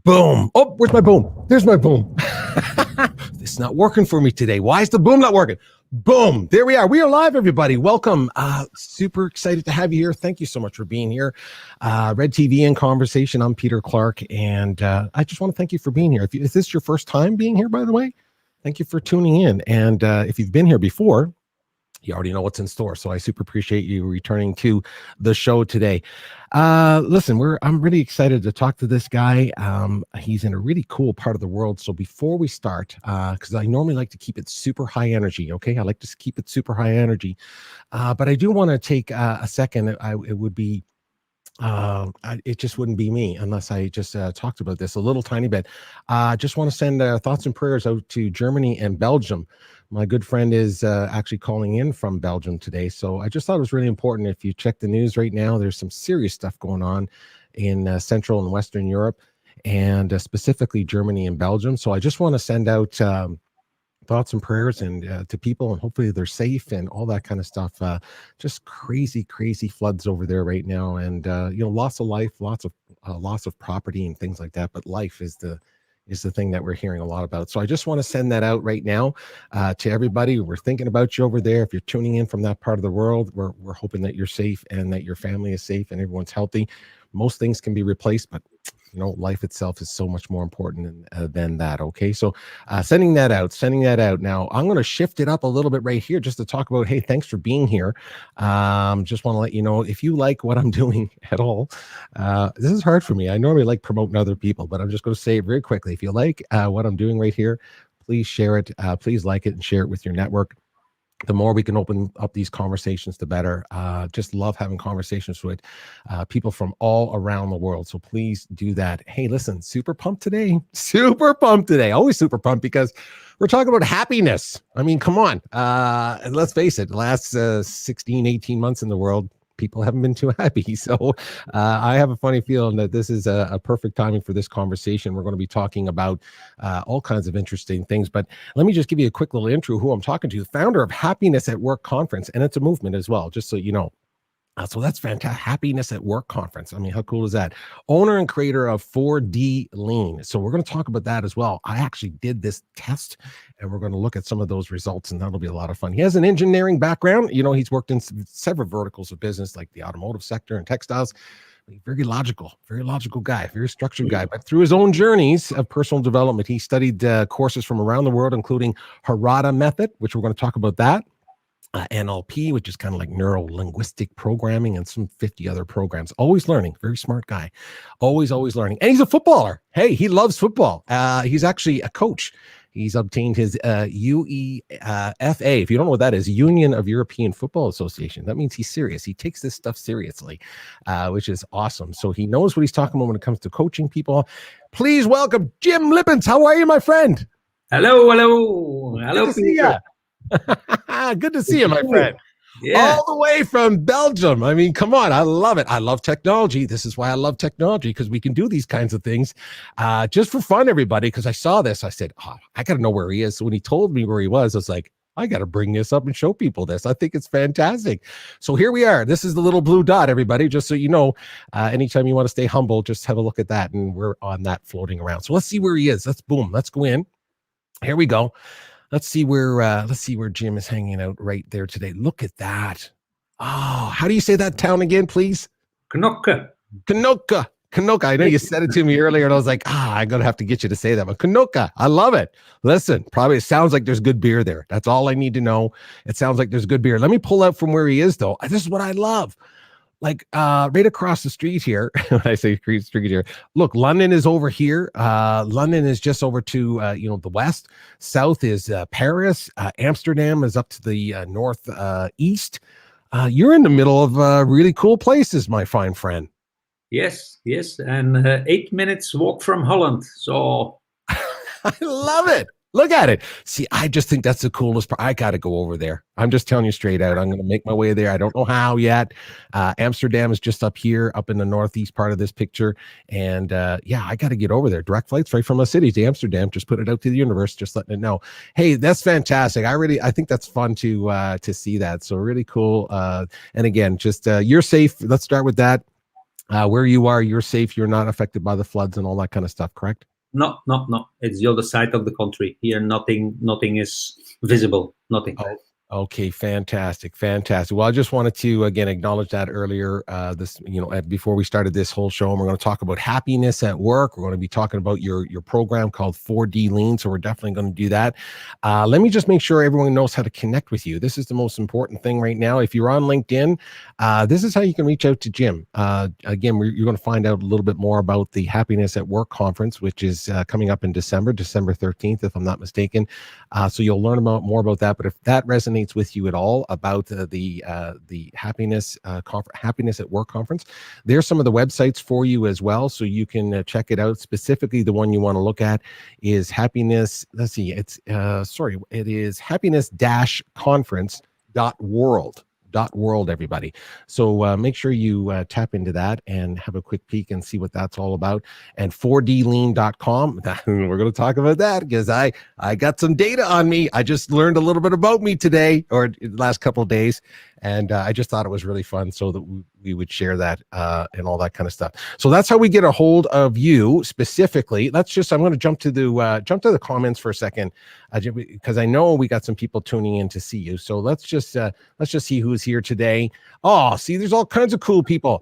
Boom. Oh, where's my boom? There's my boom. This is not working for me today. Why is the boom not working? Boom. There we are. We are live, everybody. Welcome. Super excited to have you here. Thank you so much for being here. Red TV in Conversation. I'm Peter Clark, and I just want to thank you for being here. Is this your first time being here, by the way? Thank you for tuning in. And if you've been here before, you already know what's in store. So I super appreciate you returning to the show today. Listen, I'm really excited to talk to this guy. He's in a really cool part of the world. So before we start, because I normally like to keep it super high energy. Okay. I like to keep it super high energy. But I do want to take a second. It would be, it just wouldn't be me unless I just talked about this a little tiny bit. Just want to send thoughts and prayers out to Germany and Belgium. My good friend is actually calling in from Belgium today. So I just thought it was really important. If you check the news right now, there's some serious stuff going on in Central and Western Europe, and specifically Germany and Belgium. So I just want to send out thoughts and prayers and to people, and hopefully they're safe and all that kind of stuff. Just crazy floods over there right now, and loss of life, lots of loss of property and things like that. But life is the thing that we're hearing a lot about. So I just want to send that out right now to everybody. We're thinking about you over there. If you're tuning in from that part of the world, we're hoping that you're safe and that your family is safe and everyone's healthy. Most things can be replaced, but life itself is so much more important than that. Okay. So sending that out. Now I'm going to shift it up a little bit right here just to talk about, hey, thanks for being here. Just want to let you know, if you like what I'm doing at all, this is hard for me. I normally like promoting other people, but I'm just going to say it very quickly. If you like what I'm doing right here, please share it. Please like it and share it with your network. The more we can open up these conversations, the better. Just love having conversations with people from all around the world. So please do that. Hey, listen, super pumped today. Always super pumped because we're talking about happiness. I mean, come on. And let's face it, the last 16, 18 months in the world, people haven't been too happy. So I have a funny feeling that this is a perfect timing for this conversation. We're going to be talking about all kinds of interesting things, but let me just give you a quick little intro who I'm talking to. The founder of Happiness at Work Conference, and it's a movement as well, just so you know. So that's fantastic. Happiness at Work Conference. I mean, how cool is that? Owner and creator of 4D Lean. So we're going to talk about that as well. I actually did this test, and we're going to look at some of those results, and that'll be a lot of fun. He has an engineering background. He's worked in several verticals of business, like the automotive sector and textiles. Very logical guy, very structured guy. But through his own journeys of personal development, he studied courses from around the world, including Harada Method, which we're going to talk about that. NLP, which is kind of like neuro-linguistic programming, and some 50 other programs. Always learning. Very smart guy. Always learning. And he's a footballer. Hey, he loves football. He's actually a coach. He's obtained his UEFA. If you don't know what that is, Union of European Football Association. That means he's serious. He takes this stuff seriously, which is awesome. So he knows what he's talking about when it comes to coaching people. Please welcome Jim Lippens. How are you, my friend? Hello, Good to see you. Good to see you, my friend. Yeah. All the way from Belgium. I mean, come on. I love it. I love technology. This is why I love technology, because we can do these kinds of things just for fun, everybody. Because I saw this, I said, I got to know where he is. So when he told me where he was, I was like, I got to bring this up and show people this. I think it's fantastic. So here we are. This is the little blue dot, everybody, just so you know. Anytime you want to stay humble, just have a look at that. And we're on that floating around. So let's see where he is. Let's go in. Here we go. Let's see where Jim is hanging out right there today. Look at that. Oh, how do you say that town again, please? Knokke. I know you said it to me earlier, and I was like, I'm going to have to get you to say that. But Knokke, I love it. Listen, probably it sounds like there's good beer there. That's all I need to know. It sounds like there's good beer. Let me pull out from where he is, though. This is what I love. like right across the street here. When I say street here, look, London is over here. London is just over to the west. South is Paris. Amsterdam is up to the north east. You're in the middle of really cool places, my fine friend. Yes, and 8 minutes walk from Holland. So I love it. Look at it. See, I just think that's the coolest part. I got to go over there. I'm just telling you straight out. I'm going to make my way there. I don't know how yet. Amsterdam is just up here, up in the northeast part of this picture. And yeah, I got to get over there. Direct flights right from the city to Amsterdam. Just put it out to the universe, just letting it know. Hey, that's fantastic. I think that's fun to see that. So really cool. And again, just you're safe. Let's start with that. Where you are, you're safe. You're not affected by the floods and all that kind of stuff, correct? No. It's the other side of the country. Here, nothing is visible. Nothing. Oh, okay, fantastic. Well, I just wanted to again acknowledge that earlier. Before we started this whole show, and we're going to talk about happiness at work. We're going to be talking about your program called 4D Lean. So we're definitely going to do that. Let me just make sure everyone knows how to connect with you. This is the most important thing right now. If you're on LinkedIn, this is how you can reach out to Jim. Again, you're going to find out a little bit more about the Happiness at Work conference, which is coming up in December 13th, if I'm not mistaken. So you'll learn more about that. But if that resonates with you at all about the Happiness at Work conference, there's some of the websites for you as well, so you can check it out. Specifically, the one you want to look at is happiness. Let's see, it is happiness-conference.world. Everybody. So make sure you tap into that and have a quick peek and see what that's all about. And 4dlean.com. We're going to talk about that because I got some data on me. I just learned a little bit about me today or the last couple of days. And I just thought it was really fun so that we would share that and all that kind of stuff. So that's how we get a hold of you specifically. I'm going to jump to the comments for a second because I know we got some people tuning in to see you. So let's just see who's here today. Oh, see, there's all kinds of cool people.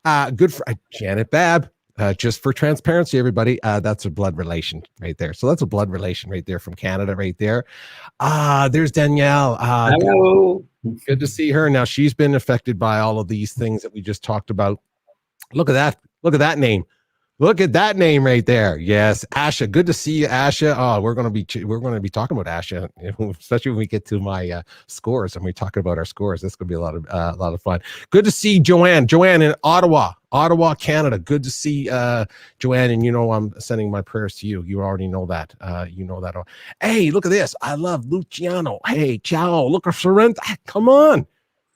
Good for 𝘄𝗶𝘁𝗵 𝗣𝗲𝗏. Just for transparency, everybody, that's a blood relation right there. So that's a blood relation right there from Canada right there. There's Danielle. Hello. Good to see her. Now she's been affected by all of these things that we just talked about. Look at that. Look at that name. Look at that name right there. Yes, Asha. Good to see you, Asha. Oh, we're going to be talking about Asha, especially when we get to my scores and we're talking about our scores. This could be a lot of fun. Good to see Joanne. Joanne in Ottawa, Canada. Good to see Joanne. And I'm sending my prayers to you. You already know that. Hey, look at this. I love Luciano. Hey, ciao. Look at Sorrento. Come on.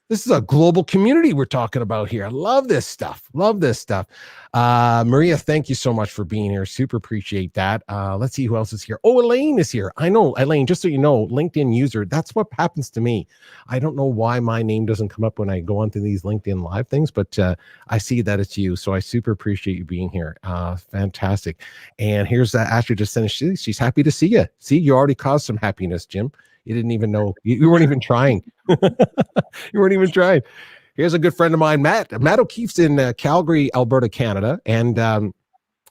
This is a global community we're talking about here. I love this stuff. Maria, thank you so much for being here. Super appreciate that. Let's see who else is here. Oh, Elaine is here. I know, Elaine, just so you know, LinkedIn user, that's what happens to me. I don't know why my name doesn't come up when I go onto these LinkedIn live things, but I see that it's you. So I super appreciate you being here. Fantastic. And here's Ashley just sent she's happy to see you. See, you already caused some happiness, Jim. You didn't even know. You weren't even trying. You weren't even trying. Here's a good friend of mine, Matt. Matt O'Keefe's in Calgary, Alberta, Canada. And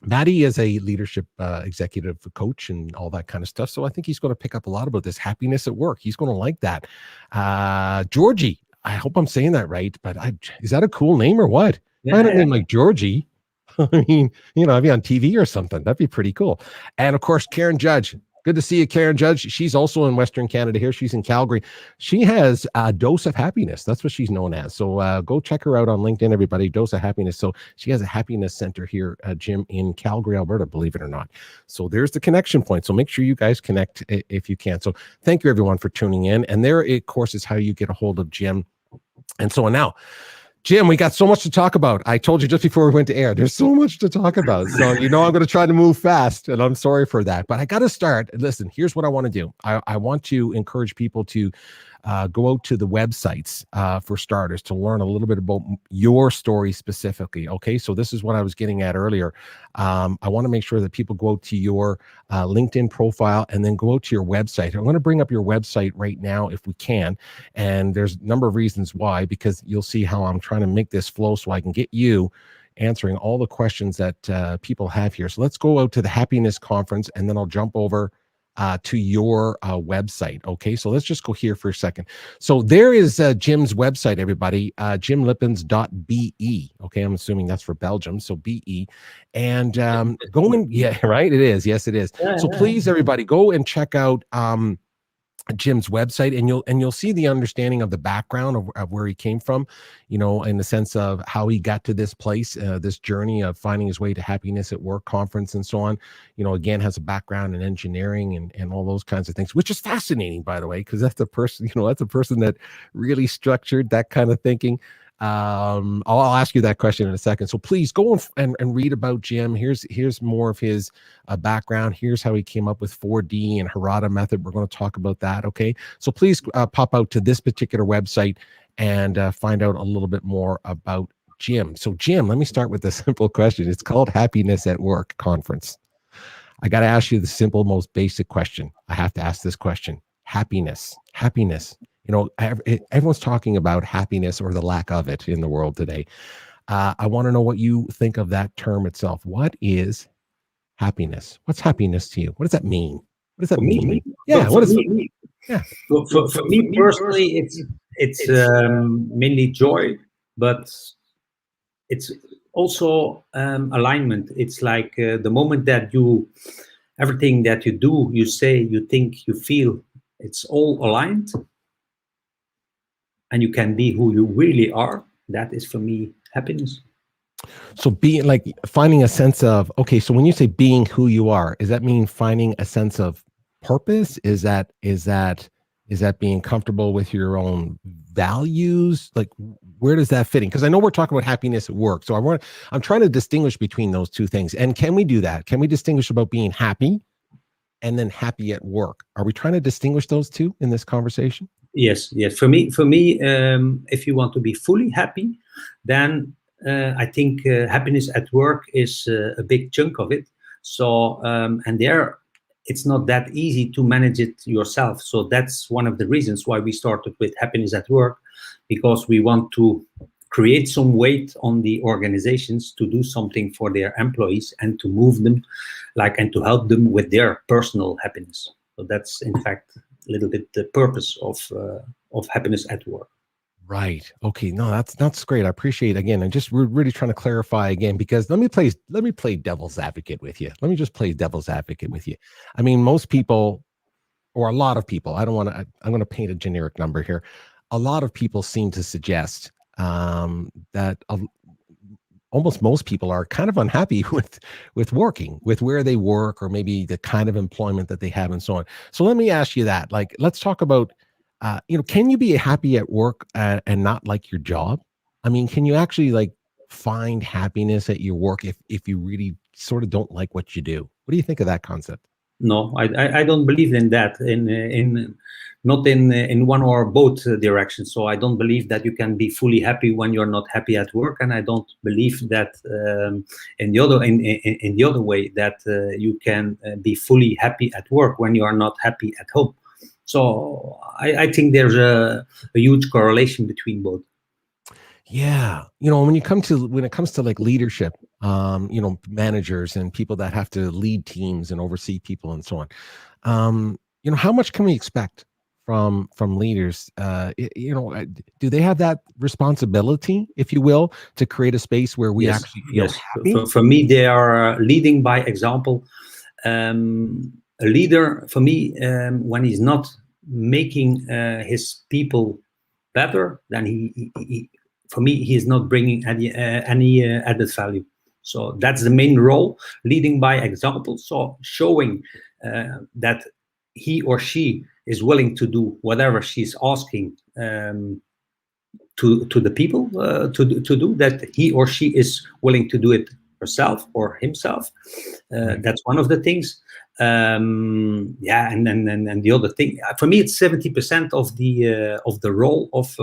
Matty is a leadership executive coach and all that kind of stuff. So I think he's going to pick up a lot about this happiness at work. He's going to like that. Georgie, I hope I'm saying that right. But is that a cool name or what? Yeah, I don't name like Georgie. I mean, I'd be on TV or something. That'd be pretty cool. And of course, Karen Judge. Good to see you, Karen Judge. She's also in Western Canada here. She's in Calgary. She has a Dose of Happiness. That's what she's known as. So go check her out on LinkedIn, everybody. Dose of Happiness. So she has a happiness center here, Jim, in Calgary, Alberta, believe it or not. So there's the connection point. So make sure you guys connect if you can. So thank you, everyone, for tuning in. And there, of course, is how you get a hold of Jim. And so now, Jim, we got so much to talk about. I told you just before we went to air, there's so much to talk about. So, I'm going to try to move fast, and I'm sorry for that. But I got to start. Listen, here's what I want to do. I want to encourage people to go out to the websites for starters to learn a little bit about your story specifically. Okay, so this is what I was getting at earlier. I want to make sure that people go out to your LinkedIn profile and then go out to your website. I'm going to bring up your website right now if we can. And there's a number of reasons why, because you'll see how I'm trying to make this flow so I can get you answering all the questions that people have here. So let's go out to the Happiness Conference, and then I'll jump over to your website. Okay, so let's just go here for a second. So there is Jim's website, everybody, 𝗟𝗶𝘃𝗲𝗿. Okay, I'm assuming that's for Belgium, so BE. And go and, yeah, right, it is. Yes, it is. So please, everybody, go and check out Jim's website, and you'll see the understanding of the background of where he came from, in the sense of how he got to this place, this journey of finding his way to happiness at work conference and so on. Again, has a background in engineering and all those kinds of things, which is fascinating, by the way, because that's the person, that's a person that really structured that kind of thinking. I'll ask you that question in a second. So please go and read about Jim. Here's more of his background. Here's how he came up with 4D and Harada Method. We're going to talk about that. Okay. So please pop out to this particular website and find out a little bit more about Jim. So Jim, let me start with a simple question. It's called Happiness at Work Conference. I got to ask you the simple, most basic question. I have to ask this question. Happiness. Everyone's talking about happiness or the lack of it in the world today. I want to know what you think of that term itself. What is happiness? What's happiness to you? What does that mean? What does that mean? Yeah. What is it? Yeah. For me personally, it's mainly joy, but it's also alignment. It's like the moment that everything that you do, you say, you think, you feel, it's all aligned. And you can be who you really are. That is, for me, happiness. So being like finding a sense of, okay, so when you say being who you are, does that mean finding a sense of purpose? Is that being comfortable with your own values? Like, where does that fit in? Because I know we're talking about happiness at work. So I'm trying to distinguish between those two things. And can we do that? Can we distinguish about being happy and then happy at work? Are we trying to distinguish those two in this conversation? Yes. For me, if you want to be fully happy, then I think happiness at work is a big chunk of it. So, and it's not that easy to manage it yourself. So that's one of the reasons why we started with happiness at work, because we want to create some weight on the organizations to do something for their employees and to move them, and to help them with their personal happiness. So that's, in fact, a little bit the purpose of happiness at work. Right. Okay. No, that's great. I appreciate it. Again, we're really trying to clarify again, because let me play devil's advocate with you. Let me just play devil's advocate with you. I mean, most people, or a lot of people, I'm going to paint a generic number here. A lot of people seem to suggest that almost most people are kind of unhappy with working, with where they work, or maybe the kind of employment that they have and so on. So let me ask you that, let's talk about, can you be happy at work and not like your job? I mean, can you actually find happiness at your work if you really sort of don't like what you do? What do you think of that concept? No, I don't believe in that, not in one or both directions. So I don't believe that you can be fully happy when you're not happy at work, and I don't believe that in the other way, that you can be fully happy at work when you are not happy at home. So I think there's a huge correlation between both. Yeah. When it comes to leadership, managers and people that have to lead teams and oversee people and so on, how much can we expect from leaders? Do they have that responsibility, if you will, to create a space where we actually feel happy? For me, they are leading by example. A leader, for me, when he's not making his people better, then for me, he is not bringing any added value. So that's the main role, leading by example. So showing that he or she is willing to do whatever she's asking to the people to do, that he or she is willing to do it herself or himself. That's one of the things. And the other thing, for me, it's 70% of the role of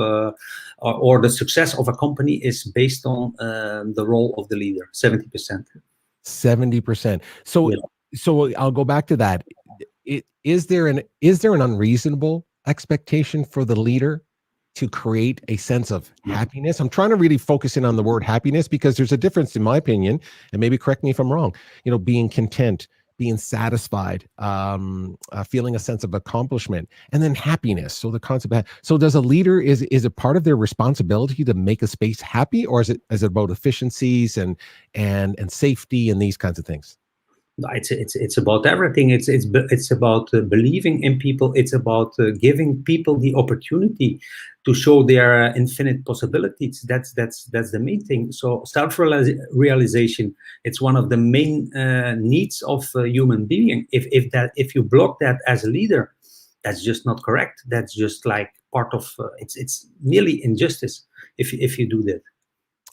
or the success of a company is based on the role of the leader. 70%. 70%. So I'll go back to that. Is there an unreasonable expectation for the leader to create a sense of happiness? I'm trying to really focus in on the word happiness, because there's a difference, in my opinion, and maybe correct me if I'm wrong, being content, being satisfied, feeling a sense of accomplishment, and then happiness. So the concept of, so does a leader, is it part of their responsibility to make a space happy, or is it about efficiencies and safety and these kinds of things? It's about everything. It's about believing in people. It's about giving people the opportunity to show their infinite possibilities. That's the main thing. So self-realization, it's one of the main needs of a human being. If you block that as a leader, that's just not correct. That's just like part of it's nearly injustice if you do that.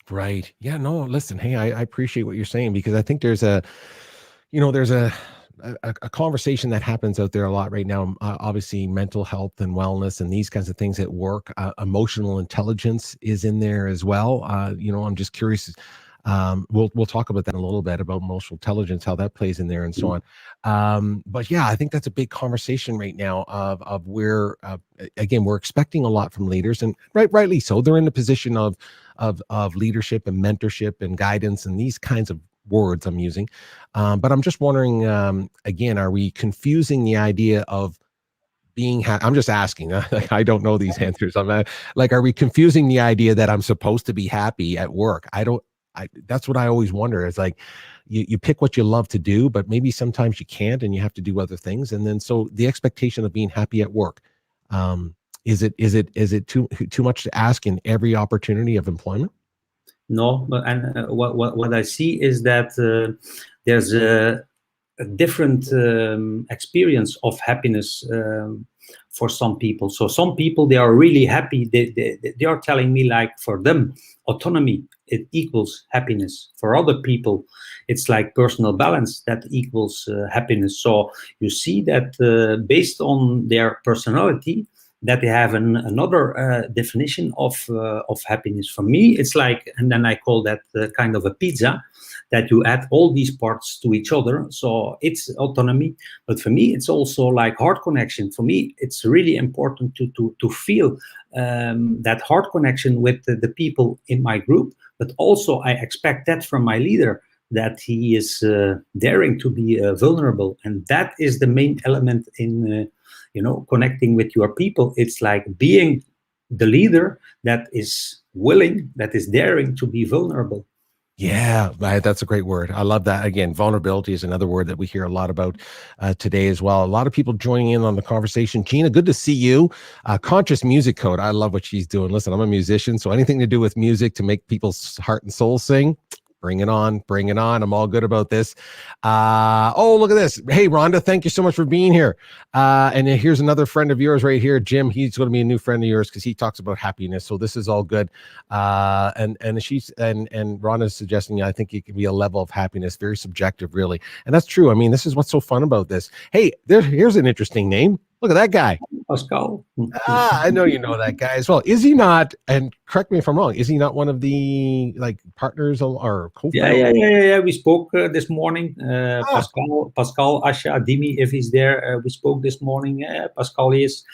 Right. Yeah. No. Listen. Hey, I appreciate what you're saying, because I think there's a conversation that happens out there a lot right now. Obviously, mental health and wellness and these kinds of things at work. Emotional intelligence is in there as well. I'm just curious. We'll talk about that in a little bit, about emotional intelligence, how that plays in there, and so on. But yeah, I think that's a big conversation right now of where again, we're expecting a lot from leaders, and rightly so. They're in the position of leadership and mentorship and guidance and these kinds of words I'm using. But I'm just wondering, again, are we confusing the idea of being I'm just asking, I don't know these answers. I'm like, are we confusing the idea that I'm supposed to be happy at work? That's what I always wonder. It's like, you pick what you love to do, but maybe sometimes you can't, and you have to do other things. And then, so the expectation of being happy at work, is it too much to ask in every opportunity of employment? No, and what I see is that there's a different experience of happiness for some people. So some people, they are really happy. They are telling me, like, for them, autonomy, it equals happiness. For other people, it's like personal balance that equals happiness. So you see that based on their personality, that they have another definition of happiness. For me, it's like, and then I call that kind of a pizza, that you add all these parts to each other. So it's autonomy, but for me, it's also like heart connection. For me, it's really important to feel that heart connection with the people in my group, but also I expect that from my leader, that he is daring to be vulnerable. And that is the main element in connecting with your people. It's like being the leader that is willing, that is daring to be vulnerable. Yeah, that's a great word. I love that. Again, vulnerability is another word that we hear a lot about today as well. A lot of people joining in on the conversation. Gina, good to see you. Conscious Music Code. I love what she's doing. Listen, I'm a musician, so anything to do with music to make people's heart and soul sing, bring it on, bring it on. I'm all good about this. Oh, look at this. Hey, Rhonda, thank you so much for being here. And here's another friend of yours right here, Jim. He's going to be a new friend of yours because he talks about happiness. So this is all good. And Rhonda's suggesting, I think it can be a level of happiness, very subjective, really. And that's true. I mean, this is what's so fun about this. Hey, here's an interesting name. Look at that guy. Pascal. I know you know that guy as well. Is he not, and correct me if I'm wrong, is he not one of the partners or co-founders? Yeah. We spoke this morning. Pascal 𝘂𝗶𝘁𝗵, if he's there, we spoke this morning. Pascal is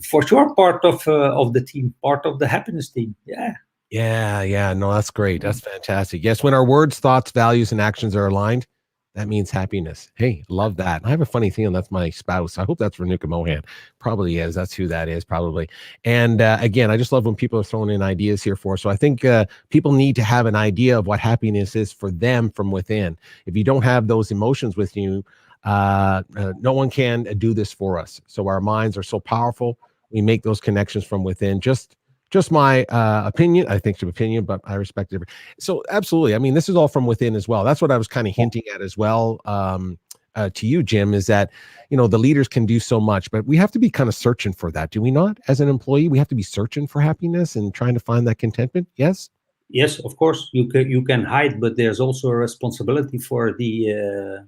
for sure part of the team, part of the happiness team. Yeah. No, that's great. That's fantastic. Yes, when our words, thoughts, values, and actions are aligned, that means happiness. Hey, love that. I have a funny feeling that's my spouse. I hope that's for 𝘂𝗶𝘁𝗵. Probably is. That's who that is, probably. And again, I just love when people are throwing in ideas here for us. So I think people need to have an idea of what happiness is for them from within. If you don't have those emotions with you, no one can do this for us. So our minds are so powerful. We make those connections from within. Just my opinion. I think it's an opinion, but I respect it. So absolutely. I mean, this is all from within as well. That's what I was kind of hinting at as well to you, Jim, is that, the leaders can do so much, but we have to be kind of searching for that. Do we not? As an employee, we have to be searching for happiness and trying to find that contentment. Yes. Yes, of course, you can hide, but there's also a responsibility for the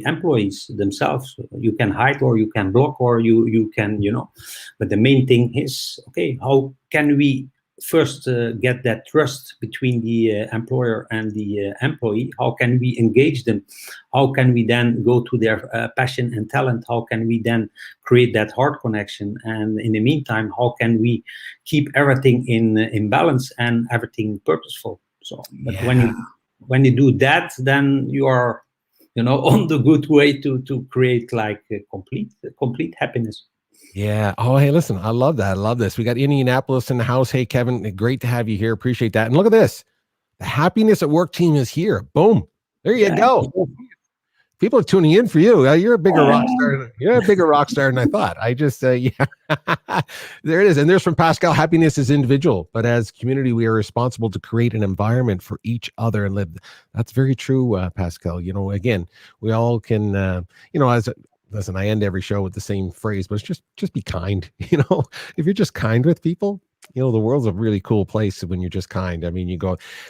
employees themselves. You can hide, or you can block, or you can, but the main thing is, okay, how can we first get that trust between the employer and the employee? How can we engage them? How can we then go to their passion and talent? How can we then create that heart connection? And in the meantime, how can we keep everything in balance and everything purposeful? So, but when you do that, then you are on the good way to create like a complete happiness. Yeah. Oh, hey, listen, I love that. I love this. We got Indianapolis in the house. Hey, Kevin, great to have you here. Appreciate that. And look at this. The Happiness at Work team is here. Boom. There you go. People are tuning in for you. You're a bigger rock star. You're a bigger rock star than I thought. I just, yeah, there it is. And there's from Pascal. Happiness is individual, but as community, we are responsible to create an environment for each other and live. That's very true, Pascal. Again, we all can, listen, I end every show with the same phrase, but it's just be kind. If you're just kind with people, the world's a really cool place when you're just kind. I mean,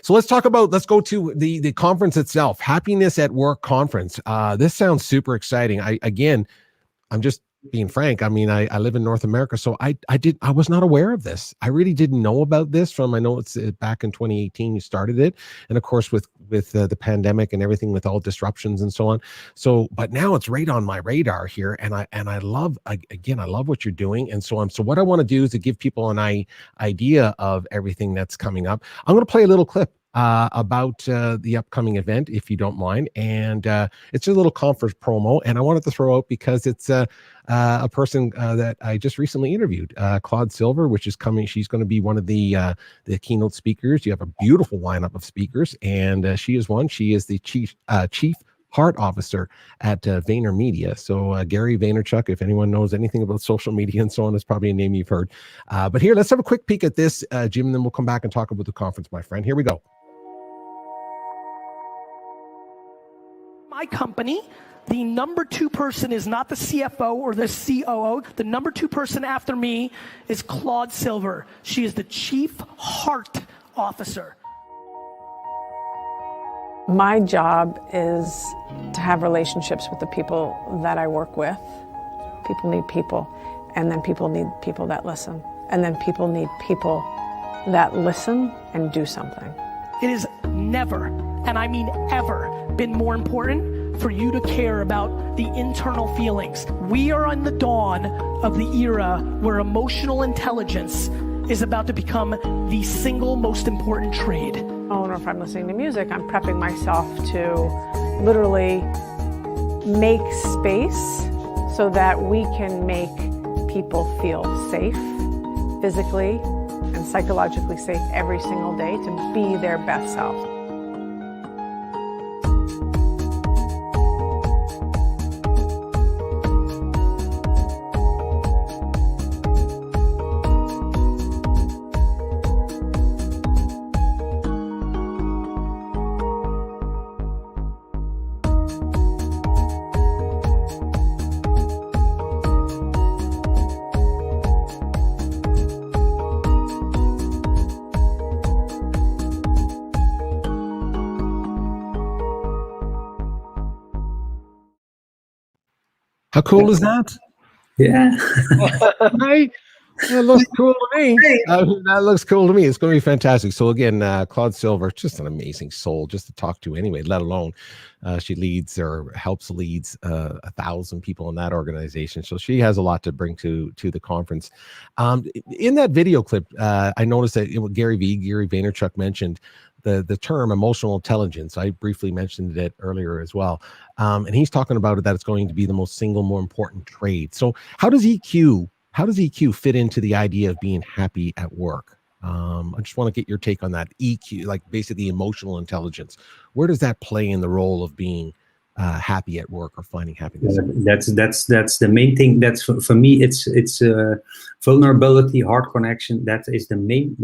so let's go to the conference itself, Happiness at Work conference. This sounds super exciting. I'm just being frank. I mean, I live in North America, so I was not aware of this. I really didn't know about this I know it's back in 2018, you started it. And of course, with the pandemic and everything, with all disruptions and so on. So, but now it's right on my radar here. And I love what you're doing and so on. So what I want to do is to give people an idea of everything that's coming up. I'm going to play a little clip about the upcoming event, if you don't mind. And it's a little conference promo, and I wanted to throw out because it's a person that I just recently interviewed, 𝗂𝗏𝗂𝗏𝗏, which is coming. She's going to be one of the keynote speakers. You have a beautiful lineup of speakers, and she is one. She is the chief heart officer at VaynerMedia. So Gary Vaynerchuk, if anyone knows anything about social media and so on, is probably a name you've heard. But here, let's have a quick peek at this, Jim, and then we'll come back and talk about the conference, my friend. Here we go. My company, the number 2 person is not the CFO or the COO. The number 2 person after me is 𝗂𝗏𝗂𝗏𝗏. She is the Chief Heart Officer. My job is to have relationships with the people that I work with. People need people, and then people need people that listen, and then people need people that listen and do something. It is never, and I mean ever, been more important for you to care about the internal feelings. We are on the dawn of the era where emotional intelligence is about to become the single most important trade. Or if I'm listening to music, I'm prepping myself to literally make space so that we can make people feel safe, physically and psychologically safe every single day to be their best self. How cool is that? Yeah. Right? That looks cool to me. That looks cool to me. It's going to be fantastic. So again, 𝗂𝗏𝗂𝗏𝗏𝗏, just an amazing soul just to talk to anyway, let alone she leads 1,000 people in that organization. So she has a lot to bring to the conference. In that video clip, I noticed that Gary Vaynerchuk mentioned the term emotional intelligence. I briefly mentioned it earlier as well. And he's talking about it, that it's going to be the more important trade. So how does EQ fit into the idea of being happy at work? I just want to get your take on that. EQ, like basically emotional intelligence. Where does that play in the role of being happy at work or finding happiness? That's the main thing. That's for me. It's vulnerability, heart connection. That is the main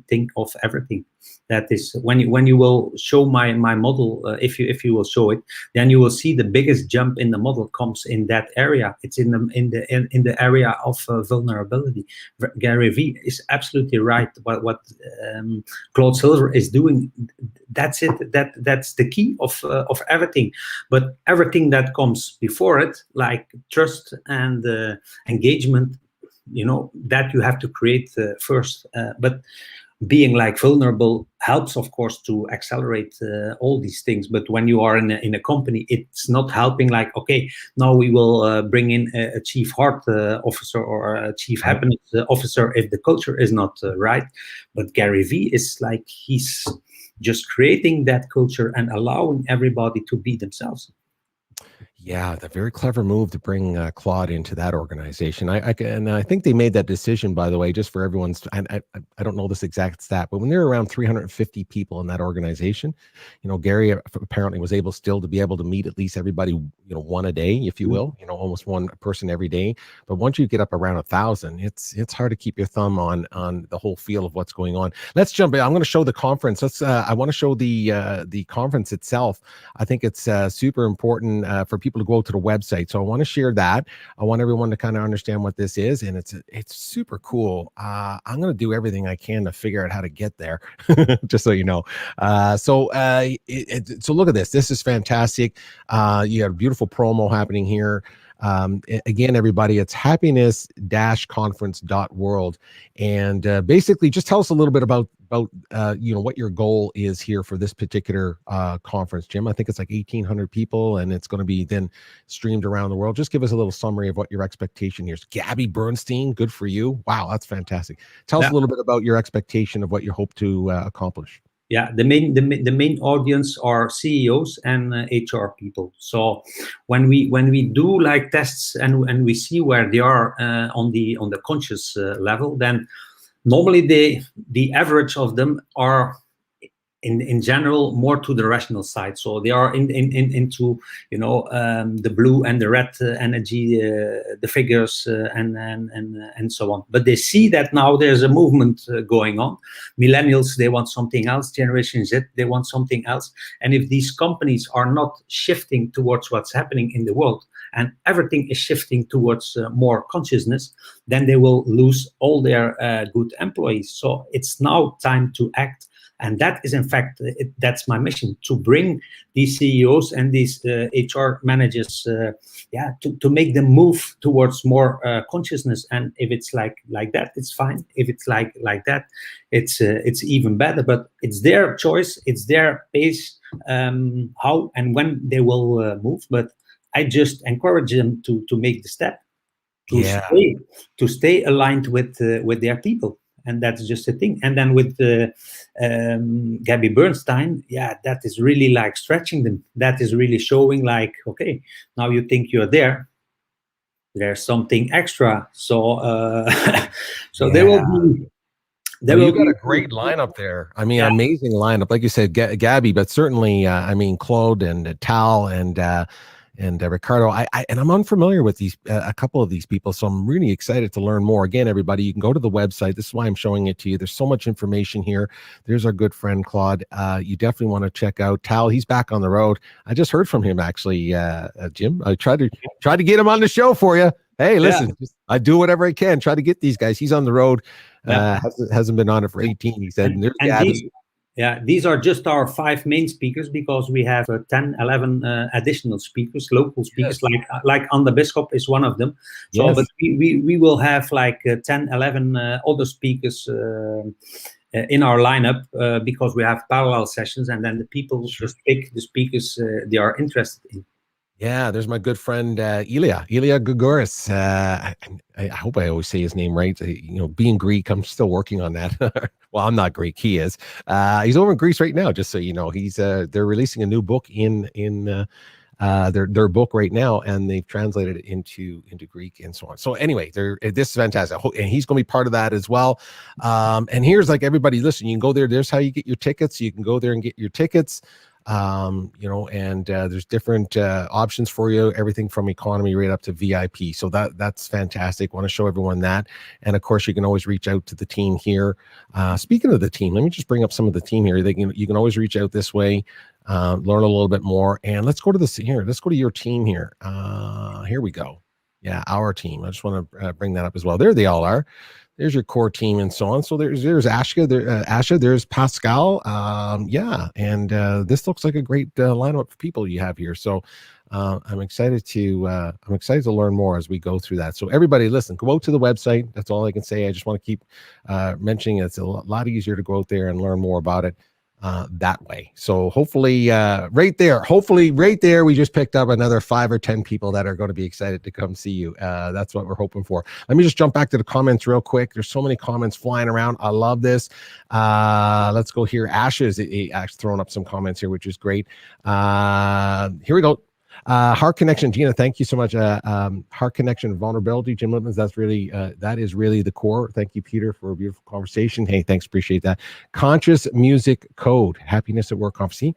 thing of everything. That is when you will show my model. If you will show it, then you will see the biggest jump in the model comes in that area. It's in the area of vulnerability. Gary V is absolutely right. What 𝗂𝗏𝗂𝗏𝗏𝗏 is doing. That's it. That's the key of everything. But everything that comes before it, like trust and engagement, that you have to create first. But being like vulnerable helps, of course, to accelerate all these things. But when you are in a company, it's not helping. Like, okay, now we will bring in a chief heart officer or a chief happiness officer if the culture is not right. But Gary V is like, he's just creating that culture and allowing everybody to be themselves. Yeah, the very clever move to bring Claude into that organization. And I think they made that decision, by the way, just for everyone's. And I don't know this exact stat, but when there were around 350 people in that organization, Gary apparently was able still to be able to meet at least everybody, one a day, if you will, almost one person every day. But once you get up around 1,000, it's hard to keep your thumb on the whole feel of what's going on. Let's jump in. I'm going to show the conference. I want to show the conference itself. I think it's super important for people to go to the website. So I want to share that. I want everyone to kind of understand what this is, and it's super cool. I'm going to do everything I can to figure out how to get there, just so you know. So look at this. This is fantastic. You have a beautiful promo happening here. Again, everybody, it's happiness-conference.world, and basically just tell us a little bit about what your goal is here for this particular conference, Jim. I think it's like 1,800 people, and it's going to be then streamed around the world. Just give us a little summary of what your expectation here is. 𝘂𝗶𝘃𝗵, good for you. Wow, that's fantastic. Tell us a little bit about your expectation of what you hope to accomplish. Yeah, the main audience are CEOs and HR people. So when we do like tests and we see where they are on the conscious level, then normally the average of them are in general more to the rational side. So they are into the blue and the red energy, the figures and so on. But they see that now there's a movement going on. Millennials, they want something else. Generation Z, they want something else. And if these companies are not shifting towards what's happening in the world, and everything is shifting towards more consciousness, then they will lose all their good employees. So it's now time to act. And that is, in fact, that's my mission, to bring these CEOs and these HR managers, to make them move towards more consciousness. And if it's like that, it's fine. If it's like that, it's even better. But it's their choice, it's their pace, how and when they will move. But I just encourage them to make the step, to stay aligned with their people. And that's just a thing. And then with 𝘂𝗶𝘃𝗵, that is really like stretching them. That is really showing like, okay, now you think you're there. There's something extra. So there will be. You got a great lineup there. I mean, amazing lineup. Like you said, Gabby, but certainly, Claude and Tal and Ricardo. And I'm unfamiliar with these a couple of these people, so I'm really excited to learn more. Again, everybody, you can go to the website. This is why I'm showing it to you. There's so much information here. There's our good friend Claude. You definitely want to check out Tal. He's back on the road. I just heard from him actually, Jim. I tried to get him on the show for you. Hey, listen, I do whatever I can. Try to get these guys. He's on the road. Hasn't been on it for 18. He said. And there's Gabby. These are just our 5 main speakers, because we have 10, 11 additional speakers, local speakers, like 𝘂𝗶𝘃𝗵 is one of them. So, but we will have like 10, 11 other speakers in our lineup, because we have parallel sessions, and then the people just pick the speakers they are interested in. Yeah, there's my good friend 𝗖𝗂𝗶𝘃𝗵. I hope I always say his name right. Being Greek, I'm still working on that. Well, I'm not Greek. He is. He's over in Greece right now. Just so you know, he's. They're releasing a new book in their book right now, and they've translated it into Greek and so on. So anyway, this is fantastic, and he's going to be part of that as well. And here's like everybody, listen. You can go there. There's how you get your tickets. You can go there and get your tickets. There's different options for you, everything from economy right up to VIP. So that's fantastic. Want to show everyone that. And of course, you can always reach out to the team here. Speaking of the team, let me just bring up some of the team here. You can always reach out this way, learn a little bit more. And let's go to this here. Let's go to your team here. Here we go. Yeah, our team. I just want to bring that up as well. There they all are. There's your core team and so on. So there's Asha, there's Pascal. And this looks like a great lineup of people you have here. So I'm excited to learn more as we go through that. So everybody, listen, go out to the website. That's all I can say. I just want to keep mentioning it's a lot easier to go out there and learn more about it. that way. So hopefully right there, we just picked up another 5 or 10 people that are going to be excited to come see you. That's what we're hoping for. Let me just jump back to the comments real quick. There's so many comments flying around. I love this. Let's go here. Ash is throwing up some comments here, which is great. Here we go. Heart connection, Gina, thank you so much. Heart connection, vulnerability, Jim Lippens, that's really that is really the core. Thank you, Peter, for a beautiful conversation. Hey, thanks, appreciate that. Conscious music code, happiness at work conference.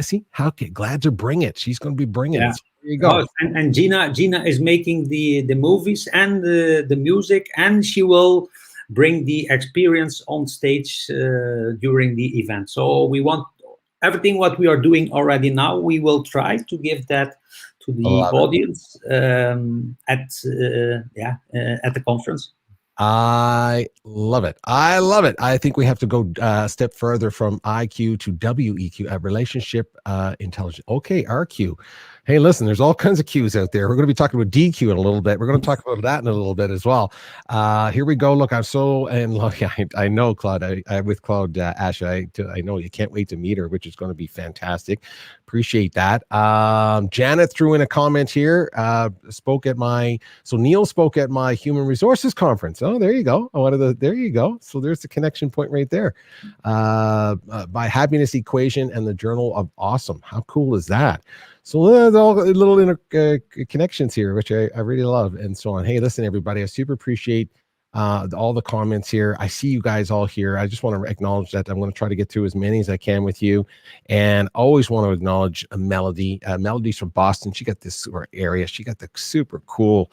See how glad to bring it. She's going to be bringing it. So there you go. Oh, and Gina is making the movies and the music, and she will bring the experience on stage during the event. So we want everything what we are doing already now, we will try to give that to the audience at the conference. I love it. I love it. I think we have to go a step further from IQ to WEQ, relationship intelligence. Okay, RQ. Hey, listen, there's all kinds of Qs out there. We're going to be talking about DQ in a little bit. We're going to talk about that in a little bit as well. Here we go. Look, I'm so in love. I know, Claude. With Claude Ash, I know you can't wait to meet her, which is going to be fantastic. Appreciate that. Janet threw in a comment here. Neil spoke at my human resources conference. Oh, there you go. There you go. So there's the connection point right there. By Happiness Equation and the Journal of Awesome. How cool is that? So there's all little connections here, which I really love, and so on. Hey, listen, everybody, I super appreciate all the comments here. I see you guys all here. I just want to acknowledge that. I'm going to try to get through as many as I can with you, and always want to acknowledge Melody. Melody's from Boston. She got this area. She got the super cool.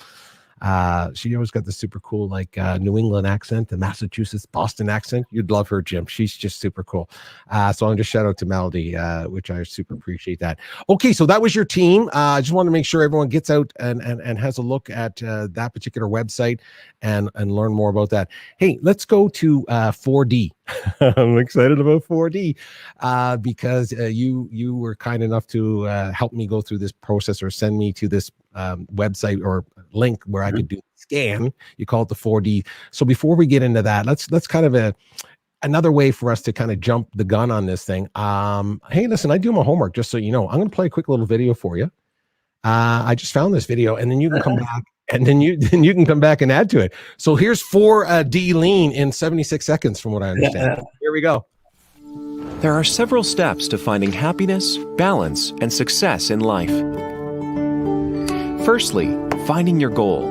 She always got the super cool New England accent, the Massachusetts Boston accent. You'd love her, Jim. She's just super cool. So I'm just shout out to Melody, which I super appreciate that. Okay, so that was your team. I just want to make sure everyone gets out and has a look at that particular website and learn more about that. Hey, let's go to 4D. I'm excited about 4D because you were kind enough to help me go through this process, or send me to this website or link where I could do scan. You call it the 4D. So before we get into that, let's kind of another way for us to kind of jump the gun on this thing. Hey, listen, I do my homework, just so you know. I'm going to play a quick little video for you. I just found this video, and then you can come back. And then you can come back and add to it. So here's 4D lean in 76 seconds, from what I understand. Here we go. There are several steps to finding happiness, balance, and success in life. Firstly, finding your goal.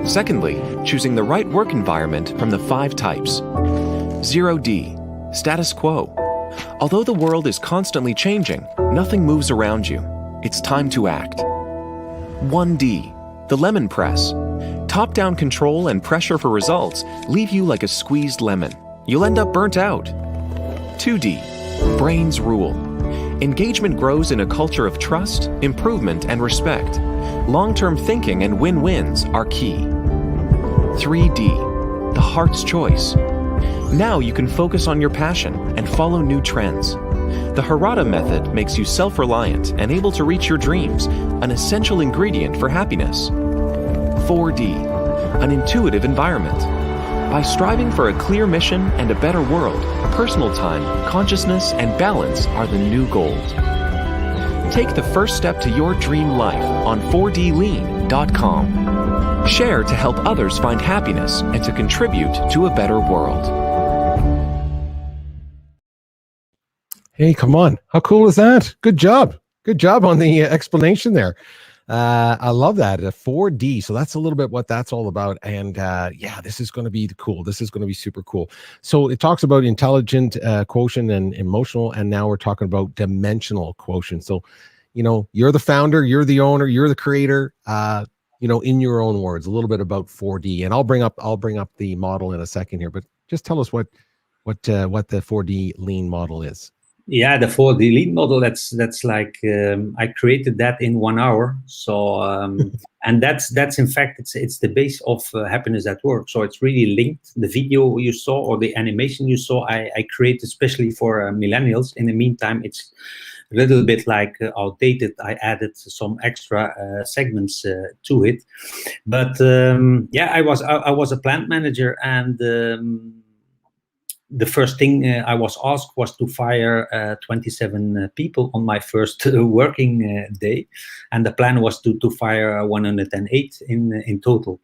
Secondly, choosing the right work environment from the 5 types. 0D, status quo. Although the world is constantly changing, nothing moves around you. It's time to act. 1D, the lemon press. Top-down control and pressure for results leave you like a squeezed lemon. You'll end up burnt out. 2D, brains rule. Engagement grows in a culture of trust, improvement, and respect. Long-term thinking and win-wins are key. 3D, the heart's choice. Now you can focus on your passion and follow new trends. The Harada Method makes you self-reliant and able to reach your dreams, an essential ingredient for happiness. 4D, an intuitive environment. By striving for a clear mission and a better world, personal time, consciousness, and balance are the new gold. Take the first step to your dream life on 4dlean.com. Share to help others find happiness and to contribute to a better world. Hey, come on. How cool is that? Good job. Good job on the explanation there. I love that. 4D. So that's a little bit what that's all about. And yeah, this is going to be cool. This is going to be super cool. So it talks about intelligent quotient and emotional. And now we're talking about dimensional quotient. So, you know, you're the founder, you're the owner, you're the creator, you know, in your own words, a little bit about 4D. And I'll bring up the model in a second here, but just tell us what the 4D lean model is. Yeah, the 4D lean model, that's like I created that in 1 hour. So and that's in fact it's the base of happiness at work. So it's really linked. The video you saw or the animation you saw, I created especially for millennials. In the meantime, it's a little bit like outdated. I added some extra segments to it. But yeah, I was a plant manager, and the first thing I was asked was to fire 27 people on my first working day, and the plan was to fire 108 in total.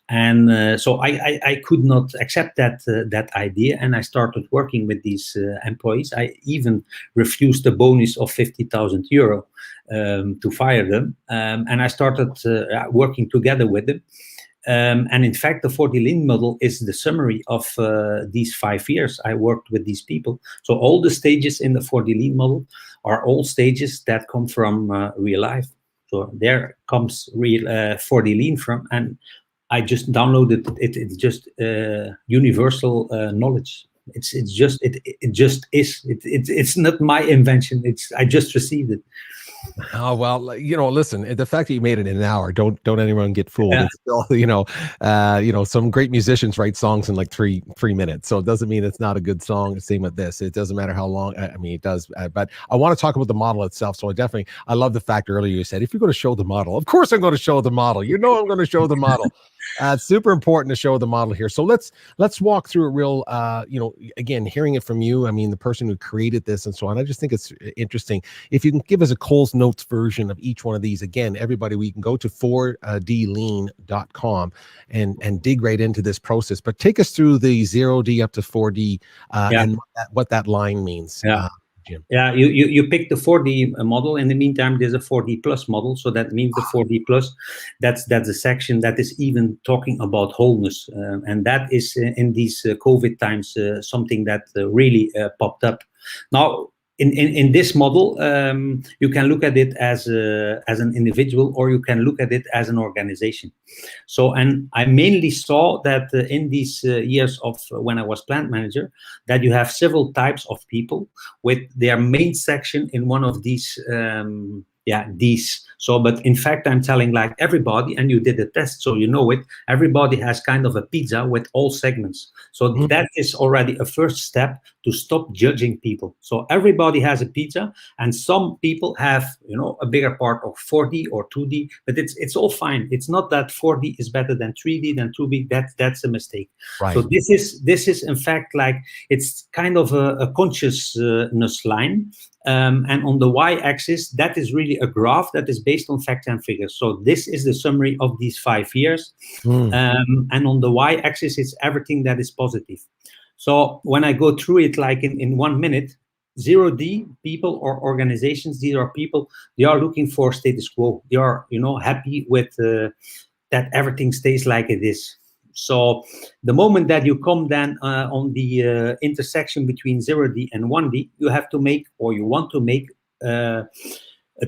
And so I could not accept that idea, and I started working with these employees. I even refused a bonus of 50,000 euro to fire them, and I started working together with them. And in fact, the 4D Lean model is the summary of these 5 years I worked with these people. So all the stages in the 4D Lean model are all stages that come from real life. So there comes real 4D Lean from, and I just downloaded it. It's just universal knowledge. It just is. It's not my invention. I just received it. Oh, well, listen, the fact that you made it in an hour, don't anyone get fooled. Yeah. It's still, some great musicians write songs in like three minutes. So it doesn't mean it's not a good song. Same with this. It doesn't matter how long. I mean, it does. But I want to talk about the model itself. So I love the fact earlier you said, if you're going to show the model, of course I'm going to show the model. I'm going to show the model. It's super important to show the model here. So let's walk through a real, again, hearing it from you. I mean, the person who created this and so on. I just think it's interesting. If you can give us a Cole's Notes version of each one of these. Again, everybody, we can go to 4dlean.com and dig right into this process. But take us through the 0D up to 4D and what that line means. Yeah. Jim. Yeah, you picked the 4D model. In the meantime, there's a 4D plus model. So that means the 4D plus, that's a section that is even talking about wholeness. And that is in these COVID times, something that really popped up. Now, in this model, you can look at it as an individual, or you can look at it as an organization. So, and I mainly saw that in these years of when I was plant manager, that you have several types of people with their main section in one of these these. So, but in fact, I'm telling like everybody, and you did a test, so you know it, everybody has kind of a pizza with all segments. So that is already a first step to stop judging people. So everybody has a pizza, and some people have, a bigger part of 4D or 2D, but it's all fine. It's not that 4D is better than 3D, than 2D. That's a mistake. Right. So this is in fact like, it's kind of a consciousness line. And on the y-axis, that is really a graph that is based on facts and figures. So this is the summary of these 5 years. And on the y-axis, it's everything that is positive. So when I go through it like in 1 minute, 0D people or organizations, these are people, they are looking for status quo. They are, happy with that everything stays like it is. So the moment that you come then on the intersection between 0D and 1D, you have to make, or you want to make a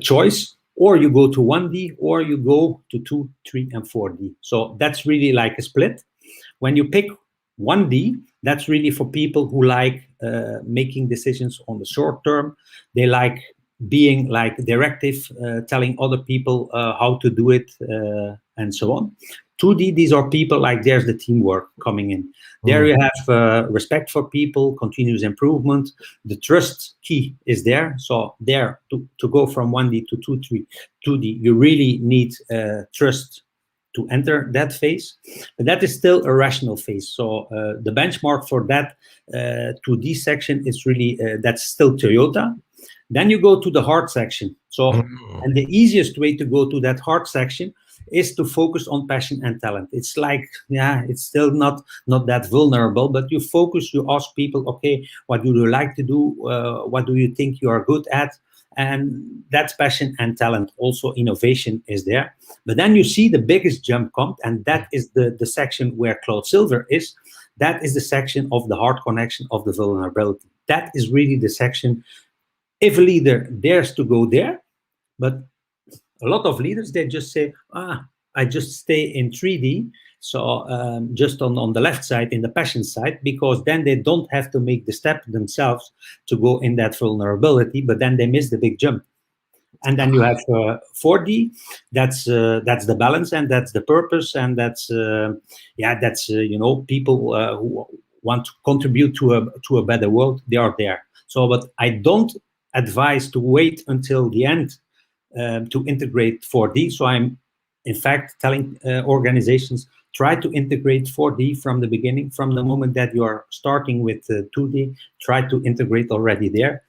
choice, or you go to 1D, or you go to 2, 3, and 4D. So that's really like a split. When you pick 1D, that's really for people who like making decisions on the short term. They like being like directive, telling other people how to do it, and so on. 2D, these are people like, there's the teamwork coming in. There you have respect for people, continuous improvement. The trust key is there. So there, to go from 1D to 2D, you really need trust to enter that phase. But that is still a rational phase. So the benchmark for that 2D section is really, that's still Toyota. Then you go to the hard section. So, and the easiest way to go to that hard section is to focus on passion and talent. It's like, it's still not that vulnerable, but you focus, you ask people, okay, what do you like to do? What do you think you are good at? And that's passion and talent. Also, innovation is there. But then you see the biggest jump come, and that is the section where 𝗏𝗏 is. That is the section of the hard connection, of the vulnerability. That is really the section. If a leader dares to go there, but a lot of leaders, they just say, I just stay in 3D, so just on the left side, in the passion side, because then they don't have to make the step themselves to go in that vulnerability, but then they miss the big jump. And then you have 4D, that's the balance, and that's the purpose, and that's people who want to contribute to a better world, they are there. So, but I don't advise to wait until the end to integrate 4D. So I'm in fact, telling organizations, try to integrate 4D from the beginning, from the moment that you are starting with 2D, try to integrate already there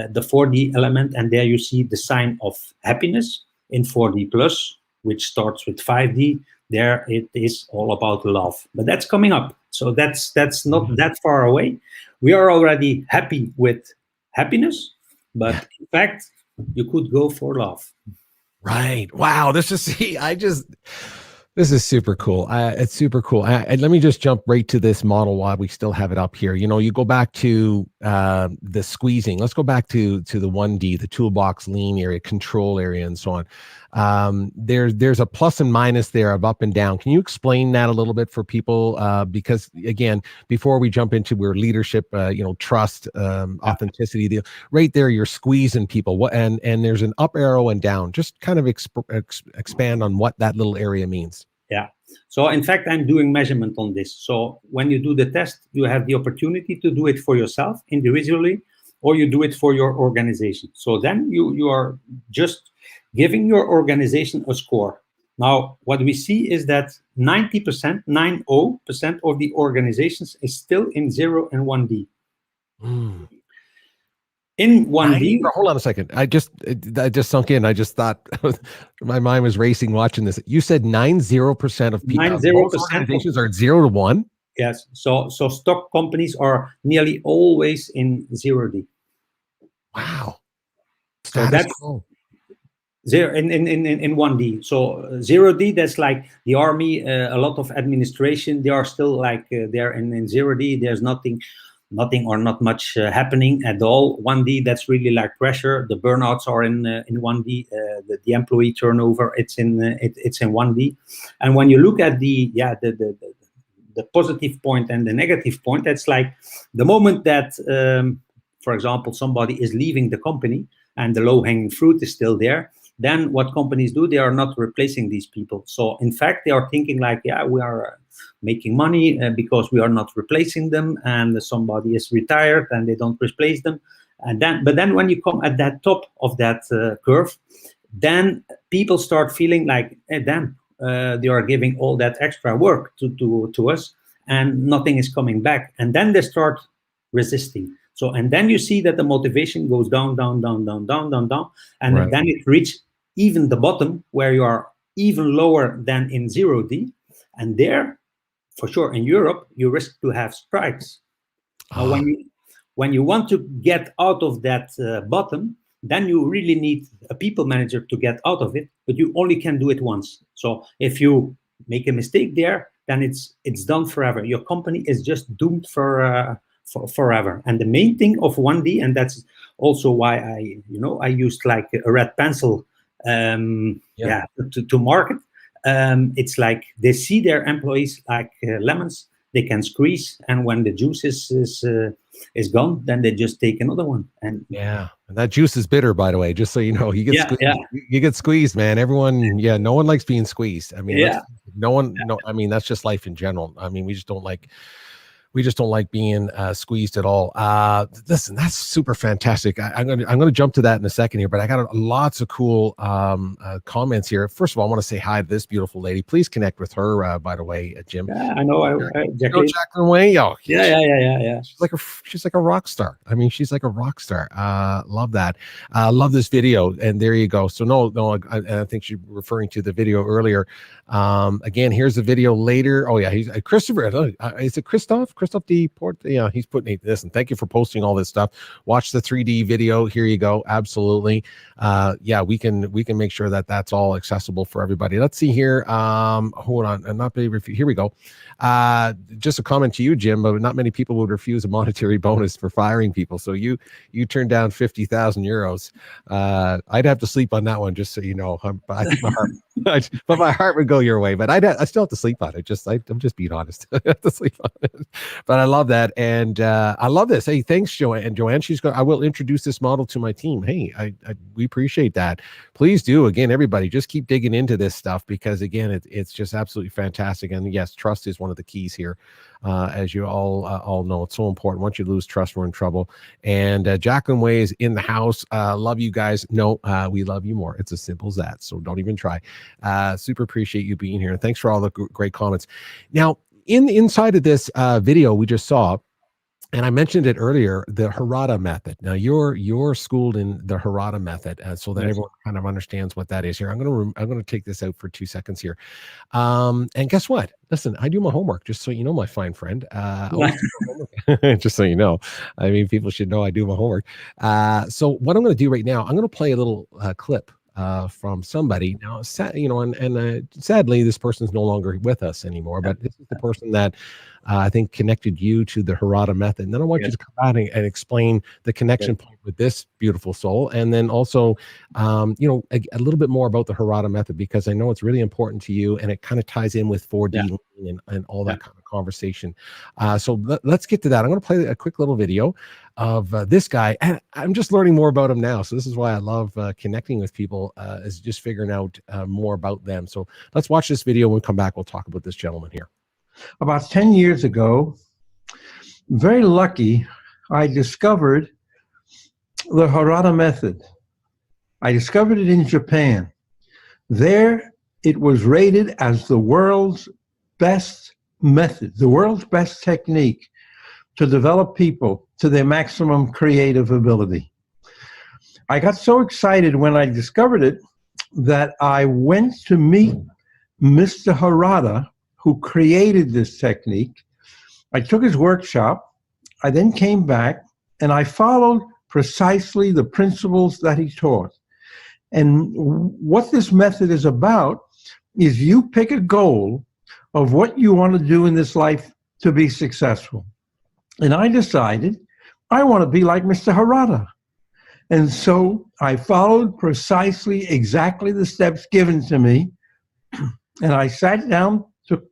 the 4D element, and there you see the sign of happiness in 4D plus, which starts with 5D. There it is all about love, but that's coming up. So that's not that far away. We are already happy with happiness, but in fact, you could go for love. Right. Wow. This is, this is super cool. It's super cool. And let me just jump right to this model while we still have it up here. You know, you go back to the squeezing. Let's go back to the 1D, the toolbox lean area, control area, and so on. There's a plus and minus there of up and down. Can you explain that a little bit for people? Because again, before we jump into where leadership, you know, trust, authenticity, right there, you're squeezing people. And there's an up arrow and down. Just kind of expand on what that little area means. Yeah. So in fact, I'm doing measurement on this. So when you do the test, you have the opportunity to do it for yourself individually, or you do it for your organization. So then you are just giving your organization a score. Now, what we see is that 90%, 90% of the organizations is still in 0 and 1D. In 1D, hold on a second. I just sunk in. I just thought my mind was racing watching this. You said 90% of people, 90% organizations are 0 to 1. Yes. So stock companies are nearly always in 0D. Wow. So that's cool. Zero in 1D. So 0D, that's like the army, a lot of administration. They are still like they're in 0D. There's nothing or not much happening at all. 1D, that's really like pressure. The burnouts are in 1D. The employee turnover, it's in 1D. And when you look at the positive point and the negative point, that's like the moment that, for example, somebody is leaving the company and the low-hanging fruit is still there. Then what companies do, they are not replacing these people. So in fact, they are thinking like, yeah, we are making money because we are not replacing them, and somebody is retired and they don't replace them. But then when you come at that top of that curve, then people start feeling like, hey, damn, they are giving all that extra work to us and nothing is coming back. And then they start resisting. So, and then you see that the motivation goes down, down, down, down, down, down, down. And right. Then it reaches even the bottom where you are even lower than in 0D. And there, for sure, in Europe, you risk to have strikes. When you want to get out of that bottom, then you really need a people manager to get out of it, but you only can do it once. So if you make a mistake there, then it's done forever. Your company is just doomed for forever. And the main thing of 1D, and that's also why I used like a red pencil to market. It's like they see their employees like lemons. They can squeeze, and when the juice is gone, then they just take another one. And that juice is bitter, by the way. Just so you know, you get squeezed. You get squeezed, man. Everyone, no one likes being squeezed. I mean, I mean, that's just life in general. I mean, we just don't like being squeezed at all. Listen, that's super fantastic. I'm gonna jump to that in a second here, but I got lots of cool comments here. First of all, I want to say hi to this beautiful lady. Please connect with her, by the way, Jim. Yeah, I know. Jacqueline Way. Oh, yeah. She's like a rock star. I mean, she's like a rock star. Love that. Love this video. And there you go. So no, I think she's referring to the video earlier. Again, here's the video later. Oh yeah, he's Christopher. Is it Christophe D-Port? Yeah, he's putting this. And thank you for posting all this stuff. Watch the 3D video. Here you go. Absolutely. We can make sure that that's all accessible for everybody. Let's see here. Hold on. Here we go. Just a comment to you, Jim, but not many people would refuse a monetary bonus for firing people. So you turned down 50,000 euros. I'd have to sleep on that one, just so you know. I think my heart would go your way, but I still have to sleep on it. I'm just being honest. I have to sleep on it. But I love that, and I love this. Hey, thanks, Joanne. And Joanne, I will introduce this model to my team. Hey, we appreciate that. Please do. Again, everybody, just keep digging into this stuff, because again, it's just absolutely fantastic. And yes, trust is one of the keys here. As you all know, it's so important. Once you lose trust, we're in trouble. And Jacqueline Way is in the house. Love you guys. No, we love you more. It's as simple as that. So don't even try. Super appreciate you being here. And thanks for all the great comments. Now, inside of this video we just saw, and I mentioned it earlier, the Harada Method. Now you're schooled in the Harada Method, so that everyone kind of understands what that is here. I'm gonna take this out for 2 seconds here, and guess what? Listen, I do my homework, just so you know, my fine friend. Just so you know, I mean, people should know I do my homework. So what I'm going to do right now, I'm going to play a little clip from somebody. Now, sadly, this person's no longer with us anymore, but this is the person that I think connected you to the Harada Method. And then I want you to come out and explain the connection point with this beautiful soul, and then also a little bit more about the Harada Method, because I know it's really important to you, and it kind of ties in with 4D and all that kind of conversation. So let's get to that. I'm going to play a quick little video of this guy, and I'm just learning more about him now. So this is why I love connecting with people, is just figuring out more about them. So let's watch this video. When we come back, we'll talk about this gentleman here. About 10 years ago, very lucky, I discovered the Harada Method. I discovered it in Japan. There, it was rated as the world's best method, the world's best technique to develop people to their maximum creative ability. I got so excited when I discovered it that I went to meet Mr. Harada, who created this technique. I took his workshop. I then came back and I followed precisely the principles that he taught. And what this method is about is you pick a goal of what you want to do in this life to be successful. And I decided I want to be like Mr. Harada. And so I followed precisely exactly the steps given to me. And I sat down.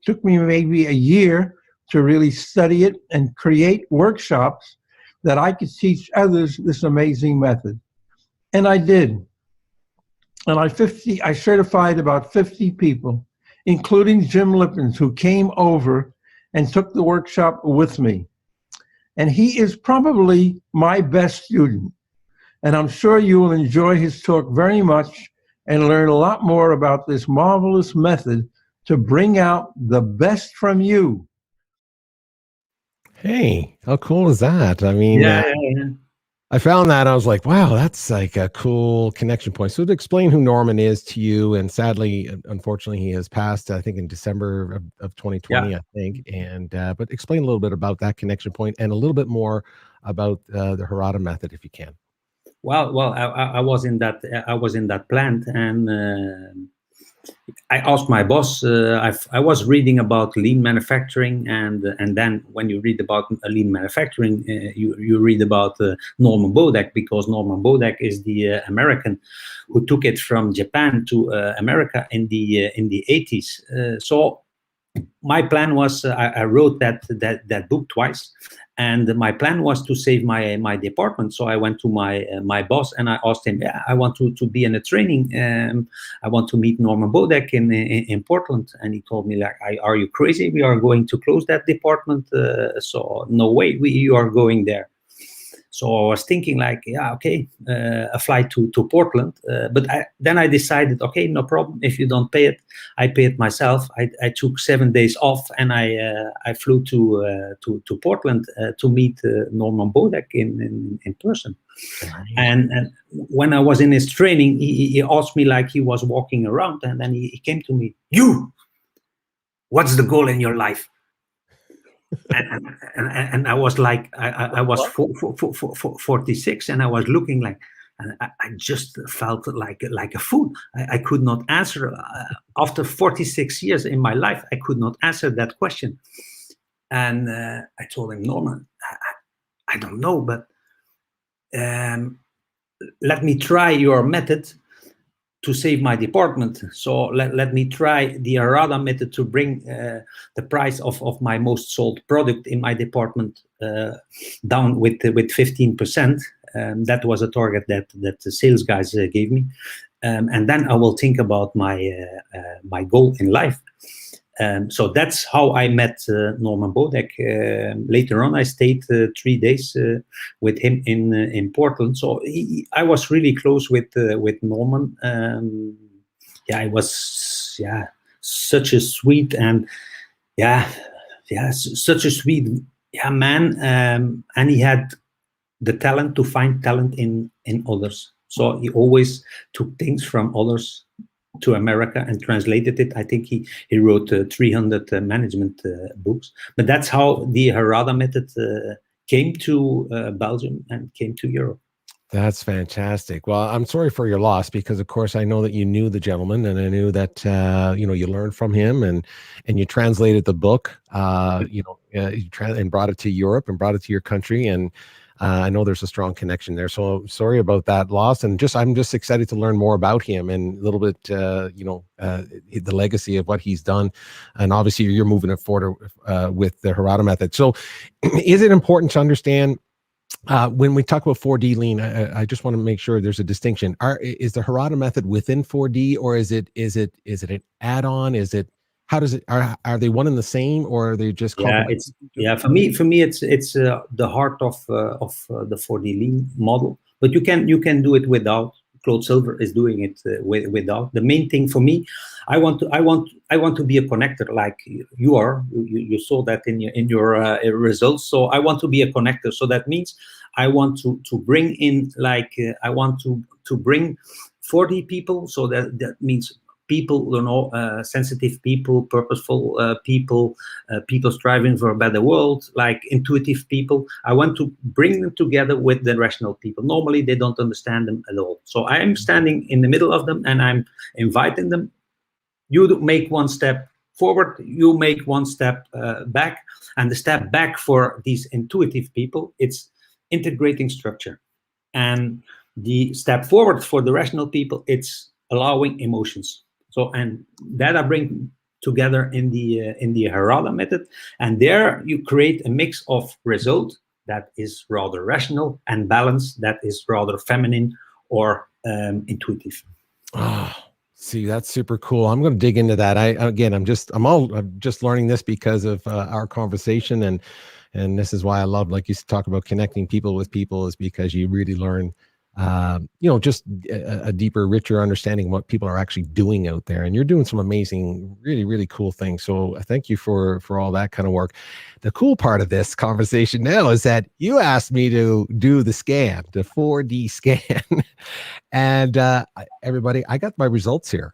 Took me maybe a year to really study it and create workshops that I could teach others this amazing method. And I did. And I certified about 50 people, including Jim Lippens, who came over and took the workshop with me. And he is probably my best student. And I'm sure you will enjoy his talk very much and learn a lot more about this marvelous method to bring out the best from you. Hey, how cool is that? I mean, I found that, I was like, wow, that's like a cool connection point. So to explain who Norman is to you, and sadly, unfortunately, he has passed, I think, in December of 2020, I think. And but explain a little bit about that connection point and a little bit more about the Harada Method, if you can. Well, I was in that plant, and I asked my boss. I was reading about lean manufacturing, and then when you read about lean manufacturing, you read about Norman Bodek, because Norman Bodek is the American who took it from Japan to America in the 80s. So my plan was, I wrote that book twice, and my plan was to save my department. So I went to my boss and I asked him, I want to be in a training. I want to meet Norman Bodek in Portland. And he told me, like, are you crazy? We are going to close that department. So no way, you are going there. So I was thinking, like, yeah, okay, a flight to Portland. But then I decided, okay, no problem. If you don't pay it, I pay it myself. I took 7 days off, and I flew to Portland to meet Norman Bodek in person. And when I was in his training, he asked me, like, he was walking around, and then he came to me, what's the goal in your life? and I was like, I was 46, and I was looking like, and I just felt like a fool. I could not answer. After 46 years in my life, I could not answer that question. And I told him, Norman, I don't know, but let me try your method. to save my department. So let me try the Harada method to bring the price of my most sold product in my department down with 15%. That was a target that the sales guys gave me. And then I will think about my goal in life. So that's how I met Norman Bodek. Later on, I stayed 3 days with him in Portland. So I was really close with Norman. Yeah, he was such a sweet and such a sweet man. And he had the talent to find talent in others. So he always took things from others to America and translated it. I think he wrote 300 management books. But that's how the Harada method came to Belgium and came to Europe. That's fantastic. Well, I'm sorry for your loss, because of course I know that you knew the gentleman, and I knew that you learned from him, and you translated the book, and brought it to Europe and brought it to your country, and I know there's a strong connection there. So sorry about that loss, and I'm just excited to learn more about him and a little bit, the legacy of what he's done, and obviously you're moving it forward with the Harada method. So, is it important to understand? When we talk about 4D lean, I just want to make sure there's a distinction. Is the Harada method within 4D, or is it an add-on? How does it, are they one and the same, or are they just for me it's the heart of the 4D lean model. But you can do it without. Claude Silver is doing it without. The main thing for me, I want to be a connector like you are. You saw that in your results. So I want to be a connector. So that means I want to bring in, like I want to bring 40 people. So that means people, sensitive people, purposeful people, people striving for a better world, like intuitive people. I want to bring them together with the rational people. Normally, they don't understand them at all. So I am standing in the middle of them, and I'm inviting them. You make one step forward, you make one step back, and the step back for these intuitive people, it's integrating structure. And the step forward for the rational people, it's allowing emotions. So, and that I bring together in the Harada method, and there you create a mix of result that is rather rational and balance that is rather feminine or intuitive. Oh, see, that's super cool. I'm going to dig into that. I'm just learning this because of our conversation, and this is why I love, like you talk about connecting people with people, is because you really learn just a deeper, richer understanding of what people are actually doing out there. And you're doing some amazing, really, really cool things. So thank you for all that kind of work. The cool part of this conversation now is that you asked me to do the scan, the 4D scan. And everybody, I got my results here.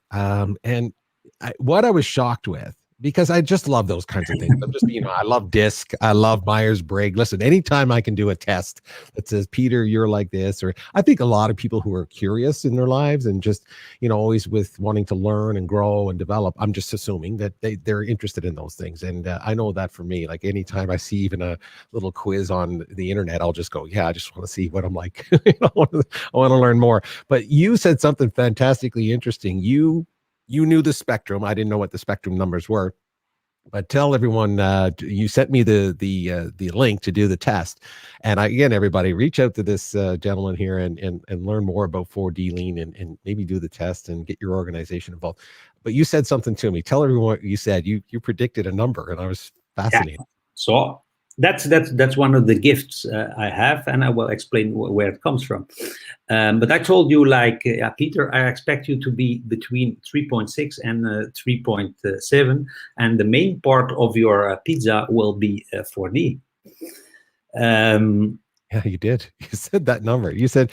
What I was shocked with, because I just love those kinds of things. I'm just, I love DISC. I love Myers-Briggs. Listen, anytime I can do a test that says, Peter, you're like this, or I think a lot of people who are curious in their lives and just, always with wanting to learn and grow and develop, I'm just assuming that they're interested in those things. And I know that for me, like anytime I see even a little quiz on the internet, I'll just go, yeah, I just want to see what I'm like. I want to learn more. But you said something fantastically interesting. You knew the spectrum. I didn't know what the spectrum numbers were, but tell everyone, you sent me the link to do the test. And again, everybody, reach out to this gentleman here and learn more about 4D lean and maybe do the test and get your organization involved. But you said something to me. Tell everyone what you said. You predicted a number, and I was fascinated. Yeah. So that's one of the gifts I have, and I will explain where it comes from. But I told you, like, Peter, I expect you to be between 3.6 and 3.7, and the main part of your pizza will be 4D. Yeah, you did. You said that number. You said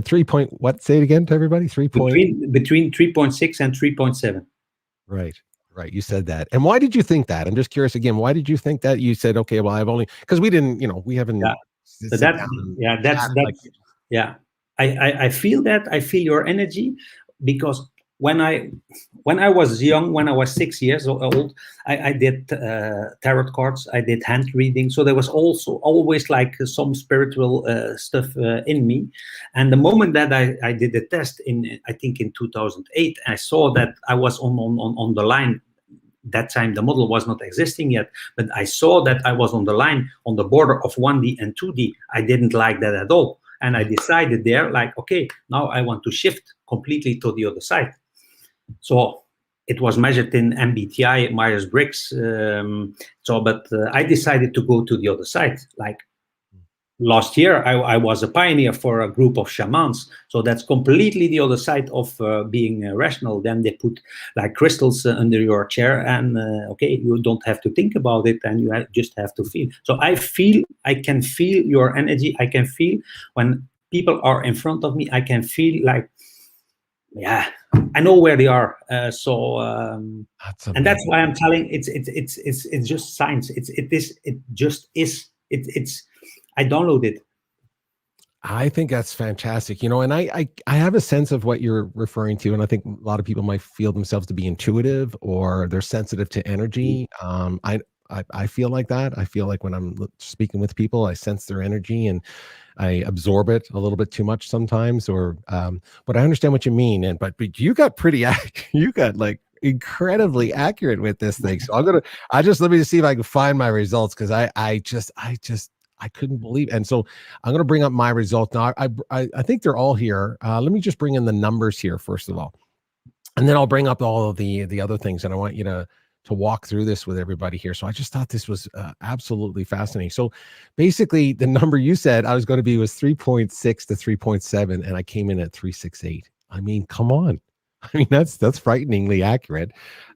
3 point, what? Say it again to everybody. 3 point. Between 3.6 and 3.7. Right. Right. You said that. And why did you think that? I'm just curious again. Why did you think that? You said, okay, well, I've only, because we didn't, we haven't. I feel that. I feel your energy, because when I was young, when I was 6 years old, I did tarot cards, I did hand reading. So there was also always like some spiritual stuff in me. And the moment that I did the test I think in 2008, I saw that I was on the line. That time the model was not existing yet, but I saw that I was on the line, on the border of 1D and 2D. I didn't like that at all. And I decided there, like, okay, now I want to shift completely to the other side. So it was measured in MBTI, Myers-Briggs. But I decided to go to the other side. Like last year, I was a pioneer for a group of shamans. So that's completely the other side of being rational. Then they put like crystals under your chair, and okay, you don't have to think about it, and you just have to feel. So I can feel your energy. I can feel when people are in front of me. I can feel like, yeah, I know where they are. And that's why I'm telling. It's just science. It just is. I download it. I think that's fantastic. You know, and I have a sense of what you're referring to, and I think a lot of people might feel themselves to be intuitive or they're sensitive to energy. I feel like that. I feel like when I'm speaking with people, I sense their energy and I absorb it a little bit too much sometimes. But I understand what you mean. But you got you got like incredibly accurate with this thing. So let me see if I can find my results, because I couldn't believe it. And so I'm going to bring up my results now. I think they're all here. Let me just bring in the numbers here first of all, and then I'll bring up all of the other things. And I want you to walk through this with everybody here. So I just thought this was absolutely fascinating. So basically the number you said I was going to be was 3.6 to 3.7, and I came in at 3.68. I mean, come on. I mean, that's frighteningly accurate.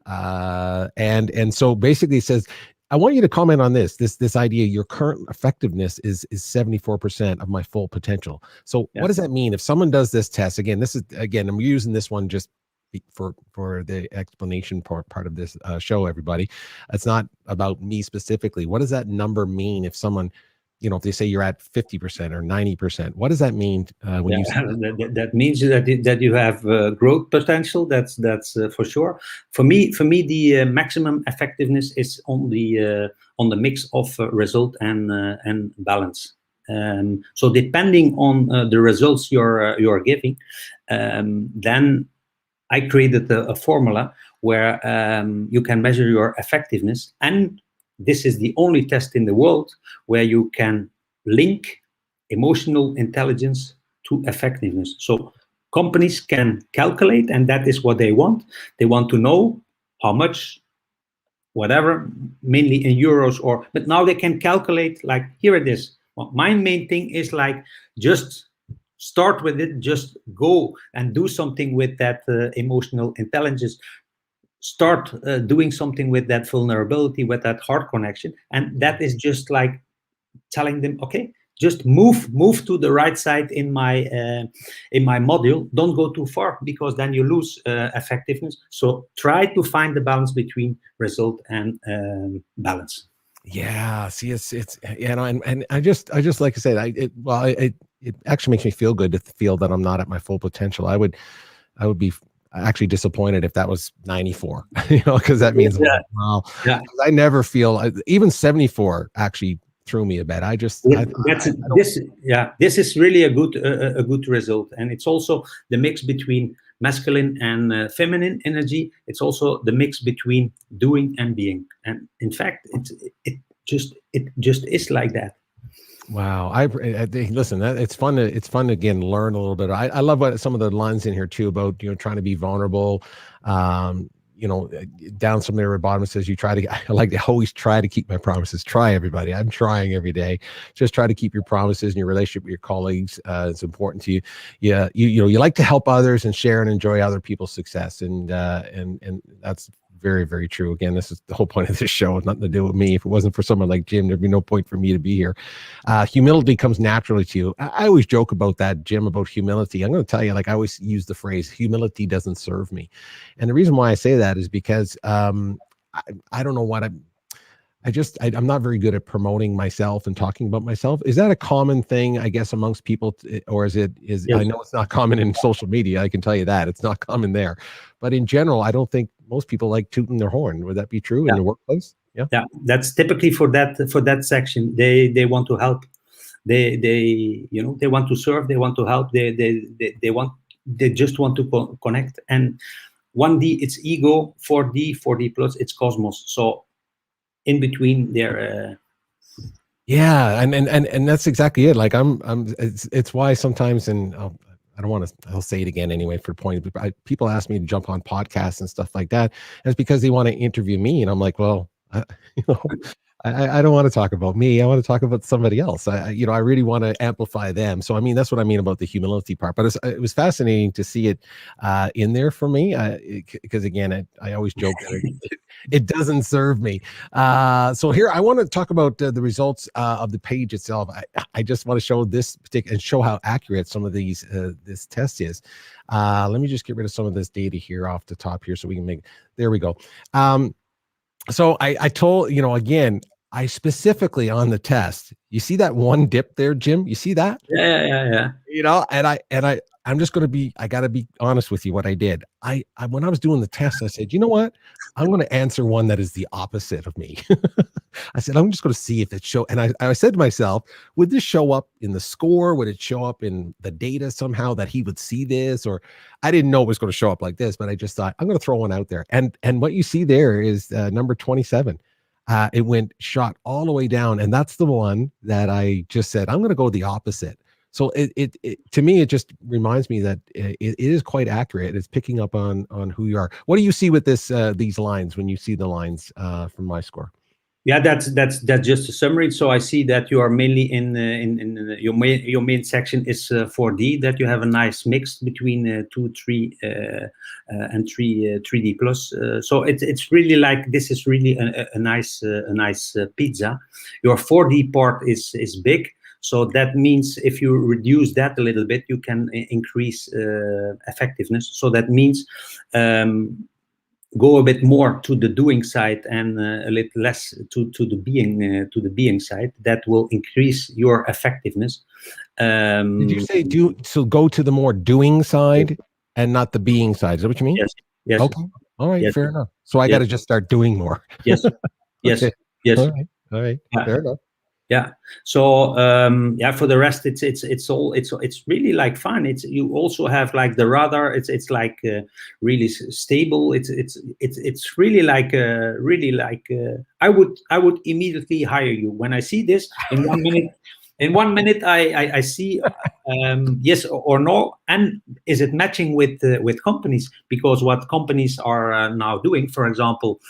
And so basically it says, I want you to comment on this idea. Your current effectiveness is 74% of my full potential. So what does that mean? If someone does this test, again, I'm using this one just for the explanation part of this show, everybody. It's not about me specifically. What does that number mean if someone, if they say you're at 50% or 90%, what does that mean when you say that means that you have growth potential. That's for sure. For me, the maximum effectiveness is on the mix of result and balance. So depending on the results you're giving, then I created a formula where you can measure your effectiveness, and this is the only test in the world where you can link emotional intelligence to effectiveness. So companies can calculate, and that is what they want. They want to know how much, whatever, mainly in euros, but now they can calculate, like, here it is. Well, my main thing is like, just start with it, just go and do something with that emotional intelligence. Start doing something with that vulnerability, with that heart connection. And that is just like telling them, okay, just move to the right side in my module. Don't go too far, because then you lose effectiveness. So try to find the balance between result and balance. Yeah, see, it's and I just like I said, it actually makes me feel good to feel that I'm not at my full potential. I would be actually disappointed if that was 94, because that means, wow. Yeah. I never feel, even 74 actually threw me a bit. This is really a good result. And it's also the mix between masculine and feminine energy. It's also the mix between doing and being. And in fact, it just is like that. Wow. I listen, it's fun to again learn a little bit. I love what some of the lines in here too about, trying to be vulnerable. Down some there at the bottom, it says I like to always try to keep my promises. Try, everybody. I'm trying every day. Just try to keep your promises and your relationship with your colleagues. It's important to you. Yeah. You like to help others and share and enjoy other people's success. And that's very, very true. Again, this is the whole point of this show. It's nothing to do with me. If it wasn't for someone like Jim, there'd be no point for me to be here. Humility comes naturally to you. I always joke about that, Jim, about humility. I'm going to tell you, like, I always use the phrase, humility doesn't serve me. And the reason why I say that is because I don't know what I'm not very good at promoting myself and talking about myself. Is that a common thing, I guess, amongst people, or is Yes. I know it's not common in social media. I can tell you that it's not common there, but in general, I don't think most people like tooting their horn. Would that be true in the workplace? Yeah. Yeah, that's typically for that section. They want to help. They they want to serve. They want to help. They just want to connect. And 1D, it's ego. 4D plus, it's cosmos. So in between there. Yeah, and that's exactly it. Like it's why sometimes, and I don't want to, I'll say it again anyway for point, but people ask me to jump on podcasts and stuff like that, and it's because they want to interview me, and I'm like, well, I don't want to talk about me. I want to talk about somebody else. I really want to amplify them. So, I mean, that's what I mean about the humility part. But it was fascinating to see it in there for me, because again, I always joke that it doesn't serve me. So here, I want to talk about the results of the page itself. I just want to show this particular and show how accurate some of these this test is. Let me just get rid of some of this data here off the top here so we can make. There we go. So I told, again, I specifically on the test, you see that one dip there, Jim? You see that? Yeah. And I'm just going to be, I got to be honest with you what I did. When I was doing the test, I said, you know what? I'm going to answer one that is the opposite of me. I said, I'm just going to see if it show. And I said to myself, would this show up in the score? Would it show up in the data somehow that he would see this? Or I didn't know it was going to show up like this, but I just thought I'm going to throw one out there. And what you see there is number 27. It shot all the way down. And that's the one that I just said, I'm going to go the opposite. So it to me, it just reminds me that it is quite accurate. It's picking up on who you are. What do you see with these lines when you see the lines from my score? Yeah, that's just a summary. So I see that you are mainly in your main section is 4D. That you have a nice mix between 2, 3, and 3D plus. So it's really like this is really a nice pizza. Your 4D part is big. So that means if you reduce that a little bit, you can increase effectiveness. So that means go a bit more to the doing side and a little less to the being side. That will increase your effectiveness. Did you say go to the more doing side and not the being side? Is that what you mean? Yes. Okay. All right. Yes. Fair enough. So I got to just start doing more. Yes. Yes. Okay. Yes. All right. Yeah. Fair enough. Yeah. So for the rest, it's really like fun. You also have like the radar. It's like really stable. It's really like I would immediately hire you when I see this in 1 minute. In 1 minute, I see yes or no, and is it matching with companies? Because what companies are now doing, for example,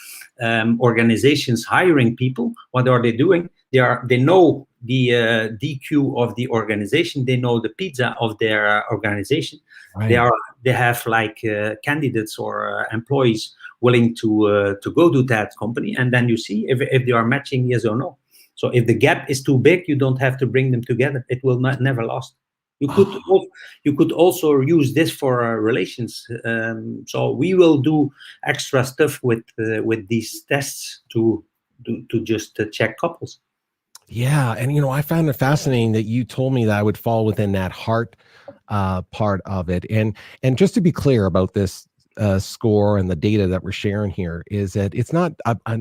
organizations hiring people, what are they doing? They know the DQ of the organization. They know the pizza of their organization. Right. They have like candidates or employees willing to go to that company, and then you see if they are matching, yes or no. So if the gap is too big, you don't have to bring them together. It will never last. You could also use this for relations. So we will do extra stuff with these tests to just check couples. Yeah, and I found it fascinating that you told me that I would fall within that heart part of it. And just to be clear about this score and the data that we're sharing here is that it's not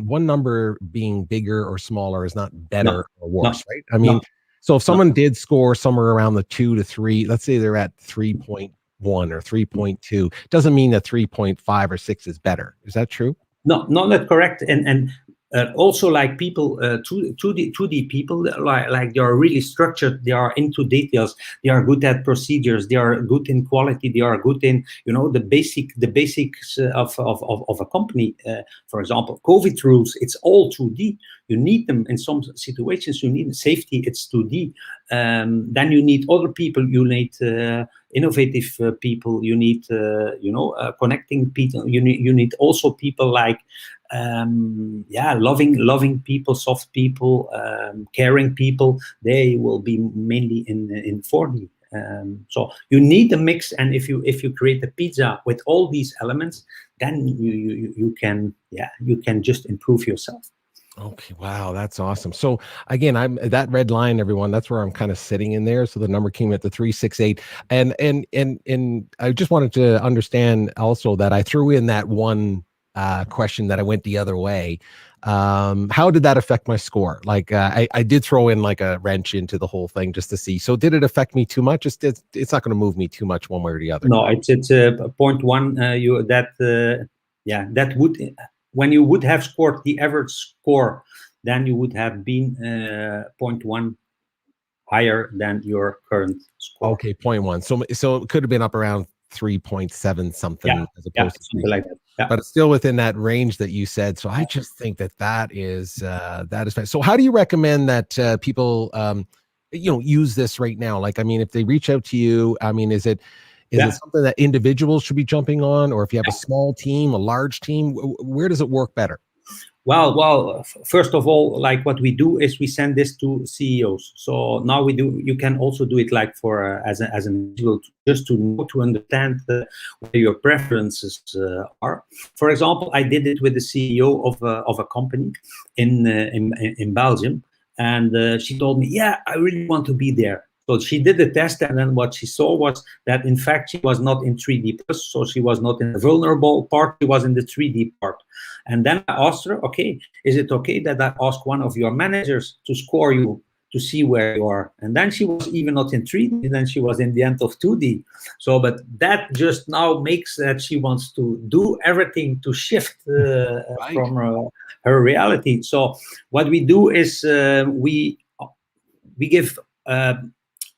one number being bigger or smaller is not better or worse, right? I mean, so if someone did score somewhere around the 2 to 3, let's say they're at 3.1 or 3.2, doesn't mean that 3.5 or 6 is better. Is that true? No, not correct. And also like people, 2D people, like they are really structured, they are into details, they are good at procedures, they are good in quality, they are good in, the basics of a company. For example, COVID rules, it's all 2D. You need them in some situations, you need safety, it's 2D. Then you need other people, you need innovative people, you need, connecting people, you need also people like, loving people, soft people, caring people. They will be mainly in 4D. So you need a mix, and if you create a pizza with all these elements, then you can just improve yourself. Okay, wow, that's awesome. So again, I'm that red line, everyone. That's where I'm kind of sitting in there. So the number came at the 368, and I just wanted to understand also that I threw in that one question that I went the other way. How did that affect my score? Like I did throw in like a wrench into the whole thing just to see. So did it affect me too much? It's not going to move me too much one way or the other. No, it's 0.1. Yeah, that would, when you would have scored the average score, then you would have been 0.1 higher than your current score. Okay, 0.1. So it could have been up around 3.7 something as opposed to something like that. Yeah. But it's still within that range that you said. So I just think that is fine. So how do you recommend that people use this right now? Like, I mean, if they reach out to you, I mean, is it something that individuals should be jumping on, or if you have a small team, a large team, where does it work better? Well, first of all, like what we do is we send this to CEOs. So now you can also do it like for as an individual, just to know, to understand where your preferences are. For example, I did it with the CEO of a company in Belgium, and she told me, yeah, I really want to be there. So she did the test, and then what she saw was that, in fact, she was not in 3D+, so she was not in the vulnerable part, she was in the 3D part. And then I asked her, okay, is it okay that I ask one of your managers to score you to see where you are? And then she was even not in 3D, then she was in the end of 2D. So, but that just now makes that she wants to do everything to shift from her reality. So what we do is we give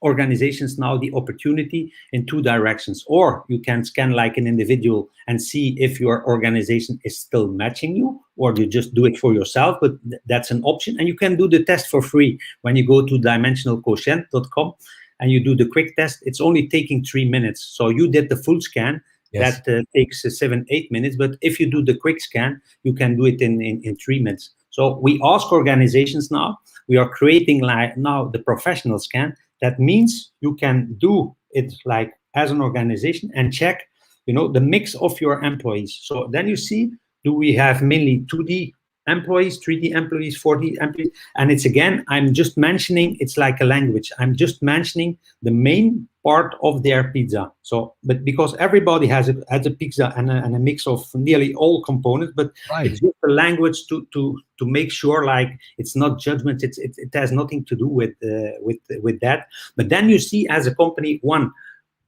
organizations now the opportunity in two directions. Or you can scan like an individual and see if your organization is still matching you, or you just do it for yourself, but that's an option. And you can do the test for free when you go to dimensionalquotient.com and you do the quick test. It's only taking 3 minutes. So you did the full scan. Yes. That takes 7-8 minutes, but if you do the quick scan, you can do it in 3 minutes. So we ask organizations now, we are creating like now the professional scan. That means you can do it like as an organization and check, the mix of your employees. So then you see, do we have mainly 2D employees, 3D employees, 4D employees? And it's again, I'm just mentioning, it's like a language. I'm just mentioning the main part of their pizza. So, but because everybody has a pizza and a mix of nearly all components, but it's just a language to make sure, like, it's not judgment. It has nothing to do with that. But then you see as a company, one,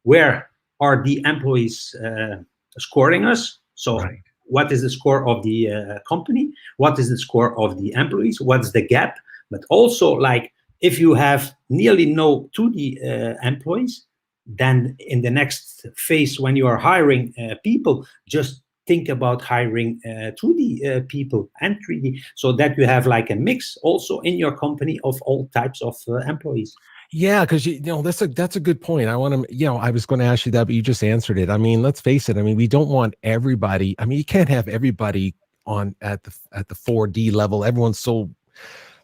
where are the employees scoring us? So. What is the score of the company? What is the score of the employees? What's the gap? But also, like, if you have nearly no 2D employees, then in the next phase, when you are hiring people, just think about hiring 2D people and 3D, so that you have like a mix also in your company of all types of employees. Yeah, because that's a good point. I want to, I was going to ask you that, but you just answered it. I mean, let's face it. I mean, we don't want everybody. I mean, you can't have everybody on at the 4D level. Everyone's so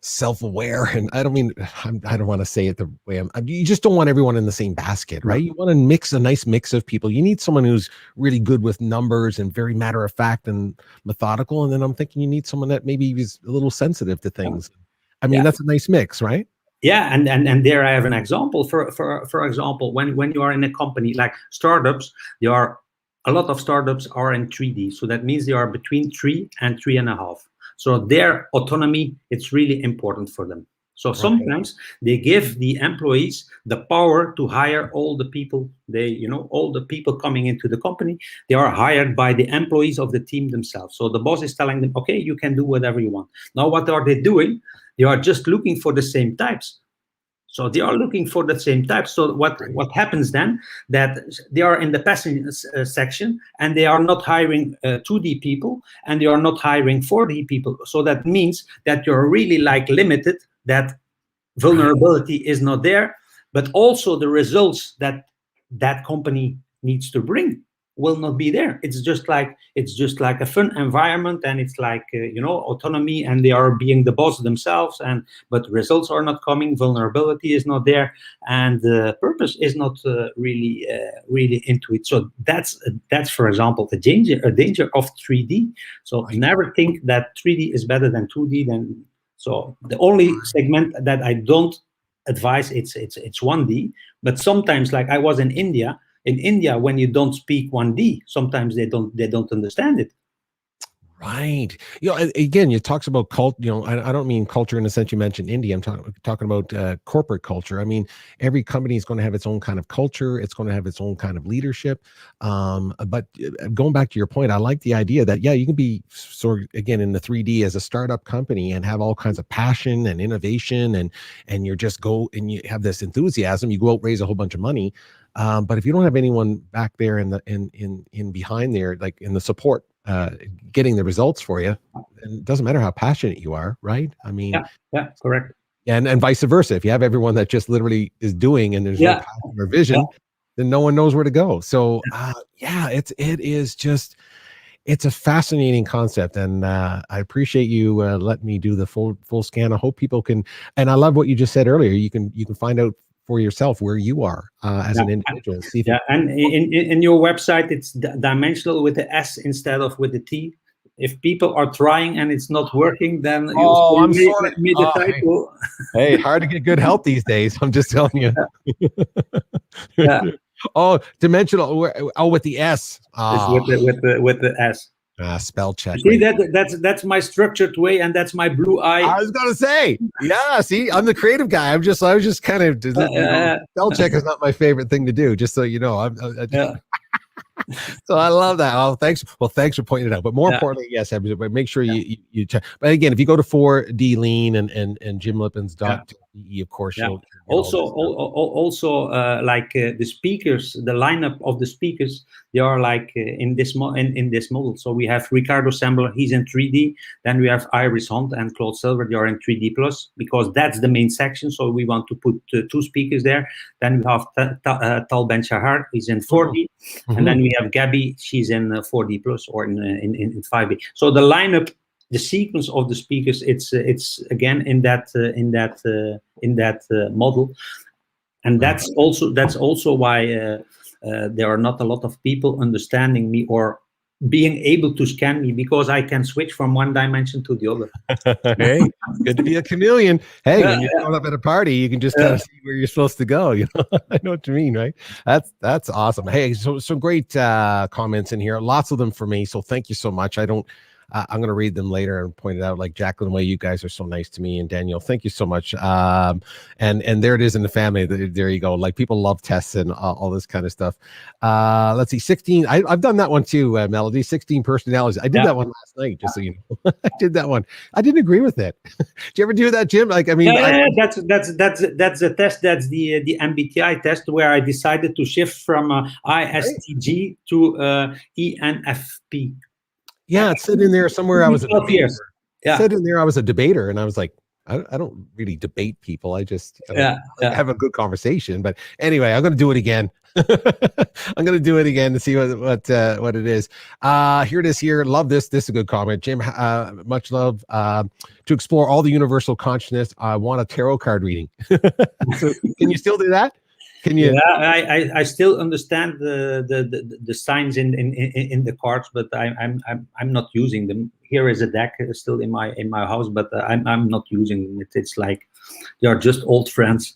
self-aware, and I don't want to say it the way you just don't want everyone in the same basket, right? You want to mix a nice mix of people. You need someone who's really good with numbers and very matter of fact and methodical. And then I'm thinking you need someone that maybe is a little sensitive to things. I mean, that's a nice mix, right? Yeah, and there I have an example. For example, when you are in a company like startups, there are a lot of startups are in 3D. So that means they are between 3 and 3.5. So their autonomy, it's really important for them. So sometimes they give the employees the power to hire all the people. All the people coming into the company, they are hired by the employees of the team themselves. So the boss is telling them, okay, you can do whatever you want. Now, what are they doing? They are just looking for the same types. So they are looking for the same types. So what happens then, that they are in the passenger section and they are not hiring 2D people and they are not hiring 4D people. So that means that you're really like limited, that vulnerability is not there, but also the results that company needs to bring will not be there. It's just like a fun environment, and it's like autonomy, and they are being the boss themselves, but results are not coming, vulnerability is not there, and purpose is not really into it. So that's for example a danger of 3D. So never think that 3D is better than 2D. So the only segment that I don't advise, it's 1D. But sometimes, like I was in India, when you don't speak 1D, sometimes they don't understand it. Right. Again, it talks about cult. I don't mean culture in the sense you mentioned India. I'm talking about corporate culture. I mean, every company is going to have its own kind of culture. It's going to have its own kind of leadership. But going back to your point, I like the idea that, you can be again, in the 3D as a startup company and have all kinds of passion and innovation, and you just go and you have this enthusiasm. You go out, raise a whole bunch of money. But if you don't have anyone back there in behind there, like in the support, getting the results for you, and it doesn't matter how passionate you are, right? I mean, yeah, correct. And vice versa. If you have everyone that just literally is doing, and there's no passion or vision, then no one knows where to go. So it's a fascinating concept, and I appreciate you letting me do the full scan. I hope people can, and I love what you just said earlier. You can find out for yourself where you are as an individual. See and in your website, it's dimensional with the S instead of with the T. If people are trying and it's not working, then I'm sorry. Hey, hard to get good help these days. I'm just telling you. Dimensional. With the S. With the S. Spell check. See, that's my structured way, and that's my blue eye. I was gonna say, see, I'm the creative guy. I was just kind of spell check is not my favorite thing to do. Just so you know, So I love that. Oh, thanks. Well, thanks for pointing it out. But more importantly, yes, but make sure you check. But again, if you go to 4D Lean and Jim Lippens.de, of course, you'll also like the speakers, the lineup of the speakers, they are like in this model. So we have Ricardo Sembler, he's in 3D. Then we have Iris Hunt and Claude Silver, they are in 3D plus, because that's the main section. So we want to put 2 speakers there. Then we have 𝗟𝗶𝘁𝗵, he's in 4D, and then we have Gabby, she's in 4D plus or in 5D. So the lineup, the sequence of the speakers, it's again in that model, and that's also why there are not a lot of people understanding me or being able to scan me, because I can switch from one dimension to the other. Hey, good to be a chameleon. Hey, when you're showing up at a party, you can just kind of see where you're supposed to go. I know what you mean, right? That's awesome. Hey, so some great comments in here. Lots of them for me. So thank you so much. I'm going to read them later and point it out, like Jacqueline Way, you guys are so nice to me, and Daniel, thank you so much. And there it is in the family. There you go. Like, people love tests and all this kind of stuff. Let's see, 16. I've done that one too, Melody. 16 personalities. I did that one last night, just so you know. I did that one. I didn't agree with it. Did you ever do that, Jim? Like, I mean, that's a test. That's the MBTI test, where I decided to shift from ISTG to ENFP. Yeah, it said in there somewhere I was 12 years. It said in there I was a debater, and I was like, I don't really debate people. I just have a good conversation. But anyway, I'm going to do it again. I'm going to do it again to see what it is. Here it is here. Love this. This is a good comment. Jim, much love. To explore all the universal consciousness, I want a tarot card reading. So, can you still do that? Can you? Yeah, I still understand the signs in the cards, but I'm not using them. Here is a deck still in my house, but I'm not using them. It's like they are just old friends.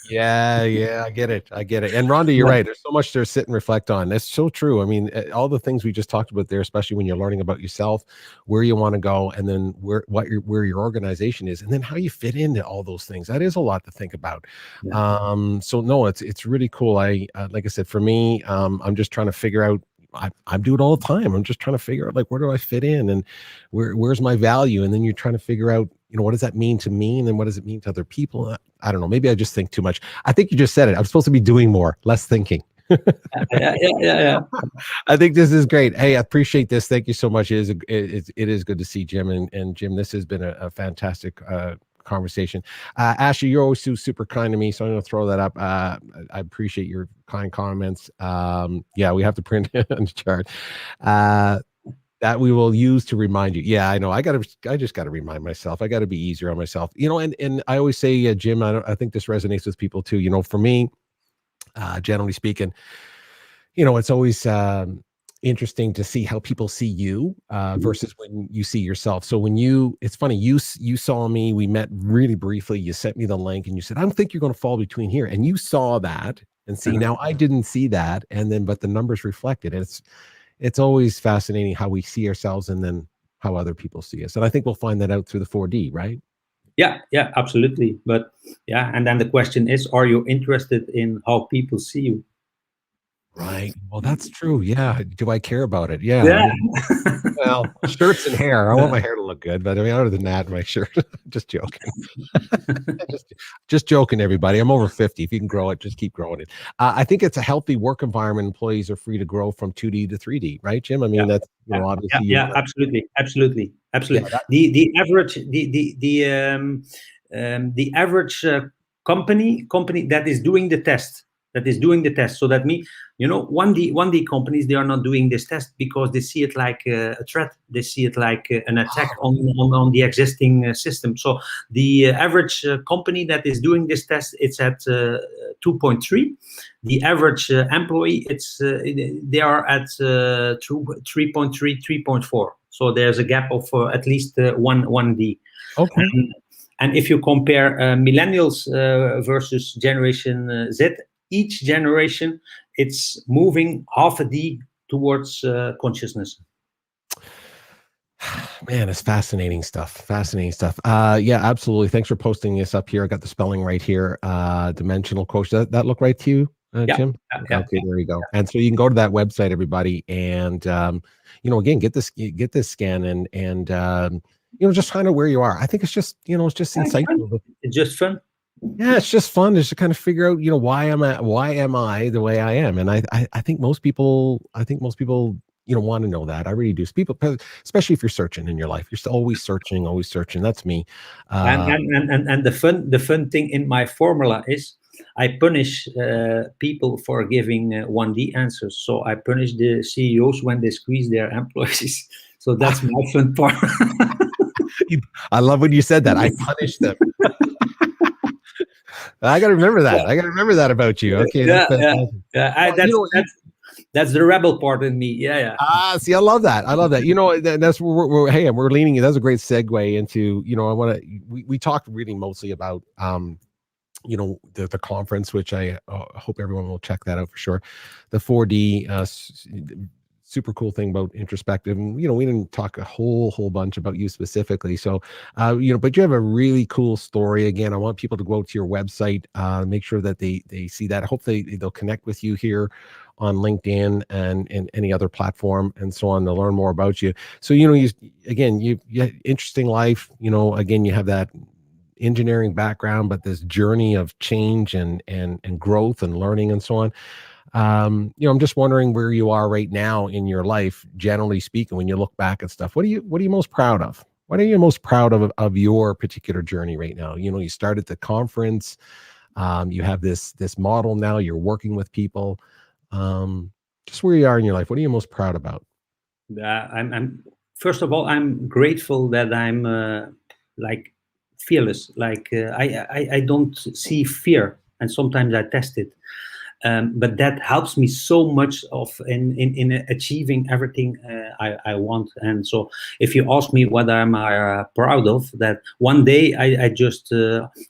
Yeah, I get it. And Rhonda, you're right. There's so much to sit and reflect on. That's so true. I mean, all the things we just talked about there, especially when you're learning about yourself, where you want to go, and then where your organization is, and then how you fit into all those things. That is a lot to think about. Yeah. So no, it's really cool. Like I said, for me, I'm just trying to figure out. I do it all the time. I'm just trying to figure out, like, where do I fit in, and where's my value, and then you're trying to figure out, what does that mean to me, and then what does it mean to other people? I don't know. Maybe I just think too much. I think you just said it. I'm supposed to be doing more, less thinking. Yeah. I think this is great. Hey, I appreciate this. Thank you so much. It is good to see Jim, and Jim, this has been a fantastic conversation. Ashley, you're always super kind to me, so I'm going to throw that up. I appreciate your kind comments. Yeah, we have to print it on the chart. That we will use to remind you. Yeah, I know. I just got to remind myself. I got to be easier on myself. And I always say, Jim, I think this resonates with people too. For me, generally speaking, it's always interesting to see how people see you versus when you see yourself. So it's funny, you saw me, we met really briefly, you sent me the link and you said, I don't think you're going to fall between here. And you saw that and see, now I didn't see that. And then, but the numbers reflected. It's always fascinating how we see ourselves and then how other people see us. And I think we'll find that out through the 4D, right? Yeah, absolutely. But yeah, and then the question is, are you interested in how people see you? Right. Well, that's true. Yeah. Do I care about it? Yeah. Yeah. Well, shirts and hair. I want my hair to look good, but I mean, other than that, my shirt. Just joking. just joking, everybody. I'm over 50. If you can grow it, just keep growing it. I think it's a healthy work environment. Employees are free to grow from 2D to 3D, right, Jim? I mean, that's obviously. Yeah, absolutely. Yeah, the average company that is doing the test. So that means, 1D companies, they are not doing this test because they see it like a threat. They see it like an attack on the existing system. So the average company that is doing this test, it's at 2.3. The average employee, they are at 3.3, 3.4. So there's a gap of at least 1D. Okay. And if you compare millennials versus Generation Z, each generation, it's moving half a D towards consciousness. Man, it's fascinating stuff. Yeah, absolutely. Thanks for posting this up here. I got the spelling right here. Dimensional coach. That look right to you, Jim? Yeah. Okay, there you go. And so you can go to that website, everybody, and again, get this scan and just find out where you are. I think it's just insightful. It's just fun. Yeah, it's just fun just to kind of figure out, why am I the way I am? And I think most people want to know that. I really do. People, especially if you're searching in your life, you're still always searching. That's me. And the fun thing in my formula is I punish people for giving 1D answers. So I punish the CEOs when they squeeze their employees. So that's my fun part. I love when you said that. I punish them. I got to remember that. I got to remember that about you. Okay. That's the rebel part in me. Yeah. See, I love that. That's where we're leaning. That's a great segue into, we talked really mostly about, the conference, which I hope everyone will check that out for sure. The 4D, super cool thing about introspective. And, we didn't talk a whole bunch about you specifically. So, but you have a really cool story. Again, I want people to go to your website, make sure that they see that. Hopefully they'll connect with you here on LinkedIn and any other platform and so on to learn more about you. So, you interesting life, again, you have that engineering background, but this journey of change and growth and learning and so on. I'm just wondering where you are right now in your life, generally speaking, when you look back at stuff. What are you most proud of? What are you most proud of your particular journey right now? You started the conference, you have this model now, you're working with people. Just where you are in your life, what are you most proud about? I'm first of all, I'm grateful that I'm like fearless. Like I don't see fear, and sometimes I test it. But that helps me so much in achieving everything I want. And so if you ask me what am I proud of, that one day I just,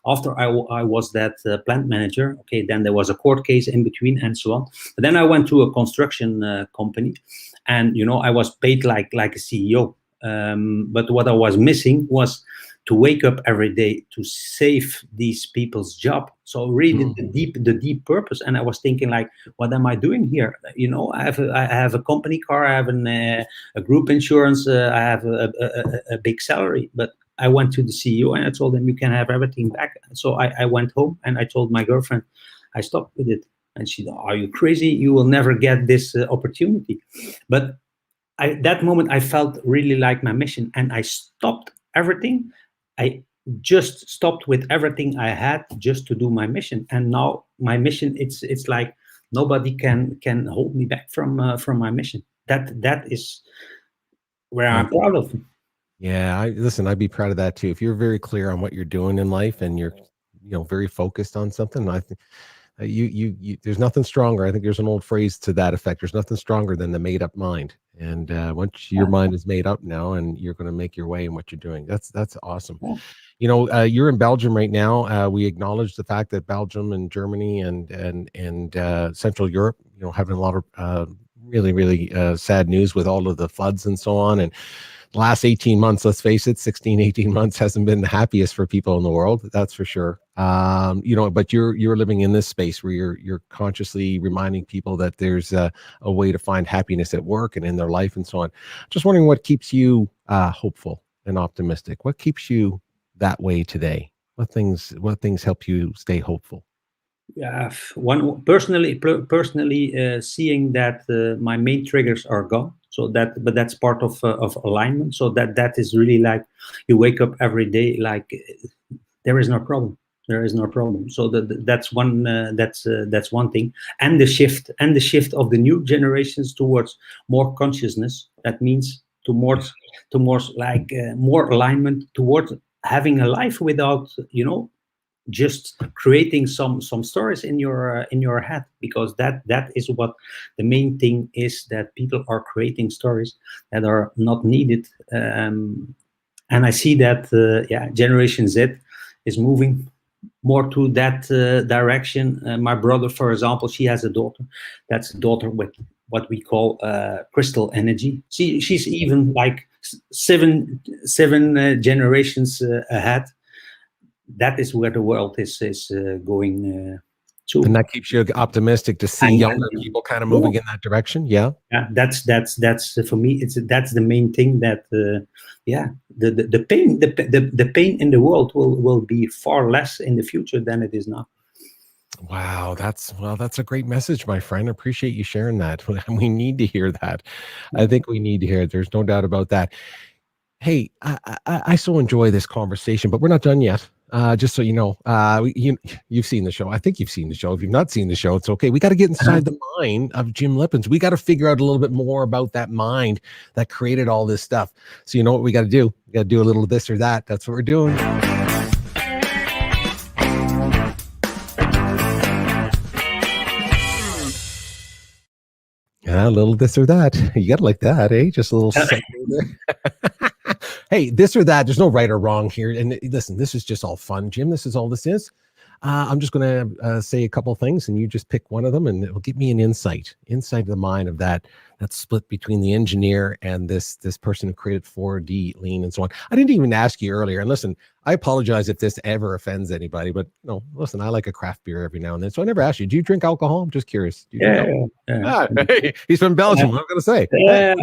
after I was that plant manager, okay, then there was a court case in between and so on. But then I went to a construction company, and, I was paid like a CEO. But what I was missing was to wake up every day to save these people's job. So really the deep purpose. And I was thinking, like, what am I doing here? I have a company car, I have a group insurance, I have a big salary. But I went to the CEO and I told him, you can have everything back. So I went home and I told my girlfriend, I stopped with it. And she said, are you crazy? You will never get this opportunity. But that moment I felt really like my mission, and I stopped everything. I just stopped with everything I had just to do my mission. And now my mission, it's like nobody can hold me back from my mission. That is where I'm proud of. Yeah, listen, I'd be proud of that too. If you're very clear on what you're doing in life and you're, very focused on something, I think there's nothing stronger. I think there's an old phrase to that effect. There's nothing stronger than the made up mind. And once your mind is made up now and you're going to make your way in what you're doing, that's awesome. You're in Belgium right now. We acknowledge the fact that Belgium and Germany and Central Europe, having a lot of really, really sad news with all of the floods and so on. And the last 18 months, let's face it, 16, 18 months hasn't been the happiest for people in the world. That's for sure. But you're living in this space where you're consciously reminding people that there's a way to find happiness at work and in their life and so on. Just wondering what keeps you hopeful and optimistic. What keeps you that way today? What things help you stay hopeful? Yeah, one personally, seeing that my main triggers are gone. But that's part of alignment. So that is really like you wake up every day like there is no problem. There is no problem. So that's one thing. And the shift of the new generations towards more consciousness. That means towards more alignment, towards having a life without just creating some stories in your head, because that is what the main thing is, that people are creating stories that are not needed. And I see that Generation Z is moving more to that direction. My brother, for example, she has a daughter. That's a daughter with what we call crystal energy. She's even like seven generations ahead. That is where the world is going to. And that keeps you optimistic to see younger people kind of moving in that direction. Yeah. Yeah, that's for me. That's the main thing. That the pain in the world will be far less in the future than it is now. Wow, that's a great message, my friend. I appreciate you sharing that. We need to hear that. I think we need to hear it. There's no doubt about that. Hey, I so enjoy this conversation, but we're not done yet. Just so you know, you've seen the show. I think you've seen the show. If you've not seen the show, it's okay. We got to get inside the mind of Jim Lippens. We got to figure out a little bit more about that mind that created all this stuff. So you know what we got to do? We got to do a little of this or that. That's what we're doing. Yeah, a little this or that. You got to like that, eh? Just a little something there. Hey, this or that, there's no right or wrong here. And listen, this is just all fun, Jim. This is all this is. I'm just going to say a couple of things, and you just pick one of them, and it will give me an insight of the mind of that split between the engineer and this person who created 4D lean and so on. I didn't even ask you earlier. And listen, I apologize if this ever offends anybody, but no, listen, I like a craft beer every now and then. So I never asked you, do you drink alcohol? I'm just curious. Do you drink alcohol? Hey, he's from Belgium. What am I going to say? Yeah,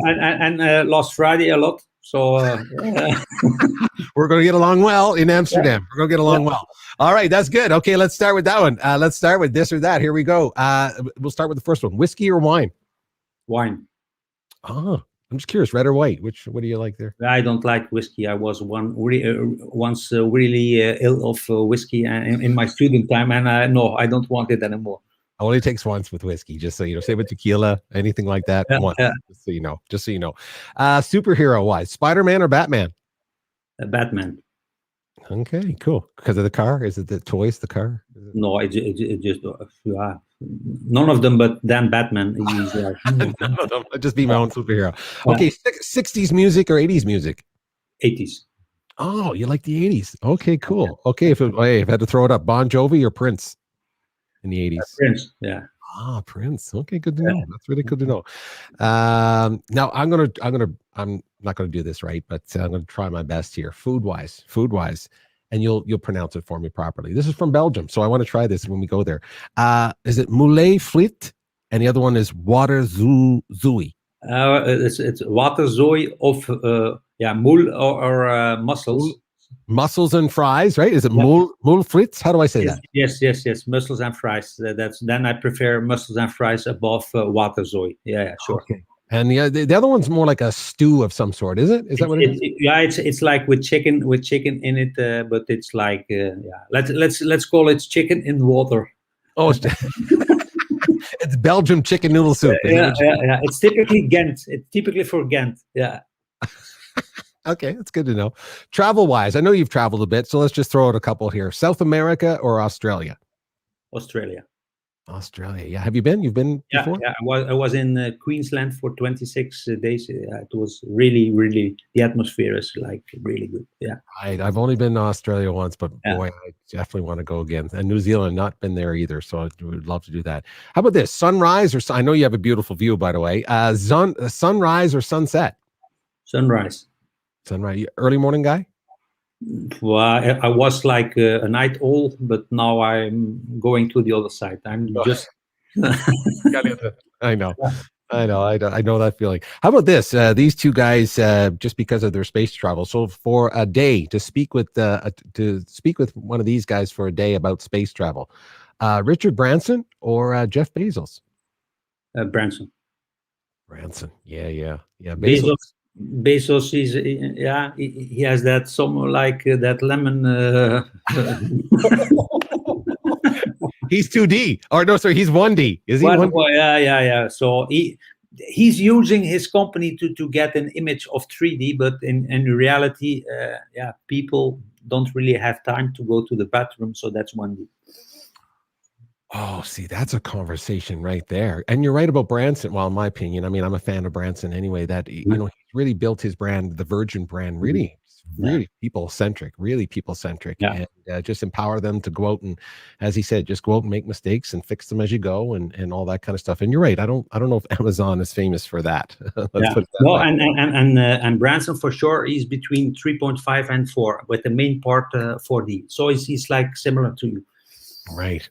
and last Friday a lot. So we're going to get along well in Amsterdam. Yeah. We're going to get along well. All right, that's good. Okay, let's start with that one. Let's start with this or that. Here we go. We'll start with the first one. Whiskey or wine? Wine. Oh, I'm just curious, red or white? What do you like there? I don't like whiskey. I was once really ill of whiskey in my student time, and no, I don't want it anymore. Only takes once with whiskey, just so you know. Say with tequila, anything like that. Once, just so you know. Superhero wise, Spider-Man or Batman? Batman. Okay, cool. Because of the car? Is it the toys? The car? No, it just none of them. But then Batman. None of them. I'd just be my own superhero. Okay, 60s music or 80s music? 80s. Oh, you like the 80s? Okay, cool. Okay, if I had to throw it up, Bon Jovi or Prince? In the 80s. Prince, yeah. Prince. Okay, good to know. That's really good to know. Now I'm not gonna do this right, but I'm gonna try my best here. Food wise, and you'll pronounce it for me properly. This is from Belgium, so I want to try this when we go there. Is it moule frit? And the other one is water zooi. It's water zooi of moule or mussels. Mussels and fries, right? Is it moule frites? How do I say that? Yes. Mussels and fries. Then I prefer mussels and fries above water zooi. Yeah, sure. And the other one's more like a stew of some sort, is it? Is that what it is? Yeah, it's like with chicken in it, but it's like let's call it chicken in water. Oh, it's Belgium chicken noodle soup. Yeah. It's typically Ghent. It's typically for Ghent. Yeah. Okay, that's good to know. Travel-wise, I know you've traveled a bit, so let's just throw out a couple here. South America or Australia? Australia. Australia, yeah. Have you been? You've been before? Yeah. I was in Queensland for 26 days. It was really, the atmosphere is like really good. Yeah. I've only been to Australia once, but boy, I definitely want to go again. And New Zealand, not been there either, so I would love to do that. How about this? Sunrise I know you have a beautiful view, by the way. Sunrise or sunset? Sunrise. Sunrise. Early morning guy? Well, I was like a night owl, but now I'm going to the other side. I'm just. I know that feeling. How about this? These two guys, just because of their space travel. So for a day to speak with one of these guys for a day about space travel, Richard Branson or Jeff Bezos? Branson. Branson. Yeah. Bezos is he has that somewhere like that lemon. He's 2D, or no, sorry, he's 1D. Is he? Well, yeah. So he's using his company to get an image of 3D, but in reality, people don't really have time to go to the bathroom, so that's 1D. Oh, see, that's a conversation right there. And you're right about Branson. Well, in my opinion, I mean, I'm a fan of Branson anyway, that, he's really built his brand, the Virgin brand, really people-centric, and just empower them to go out and, as he said, just go out and make mistakes and fix them as you go and all that kind of stuff. And you're right. I don't know if Amazon is famous for that. And Branson for sure is between 3.5 and 4, with the main part 4D. So he's like similar to you. Right.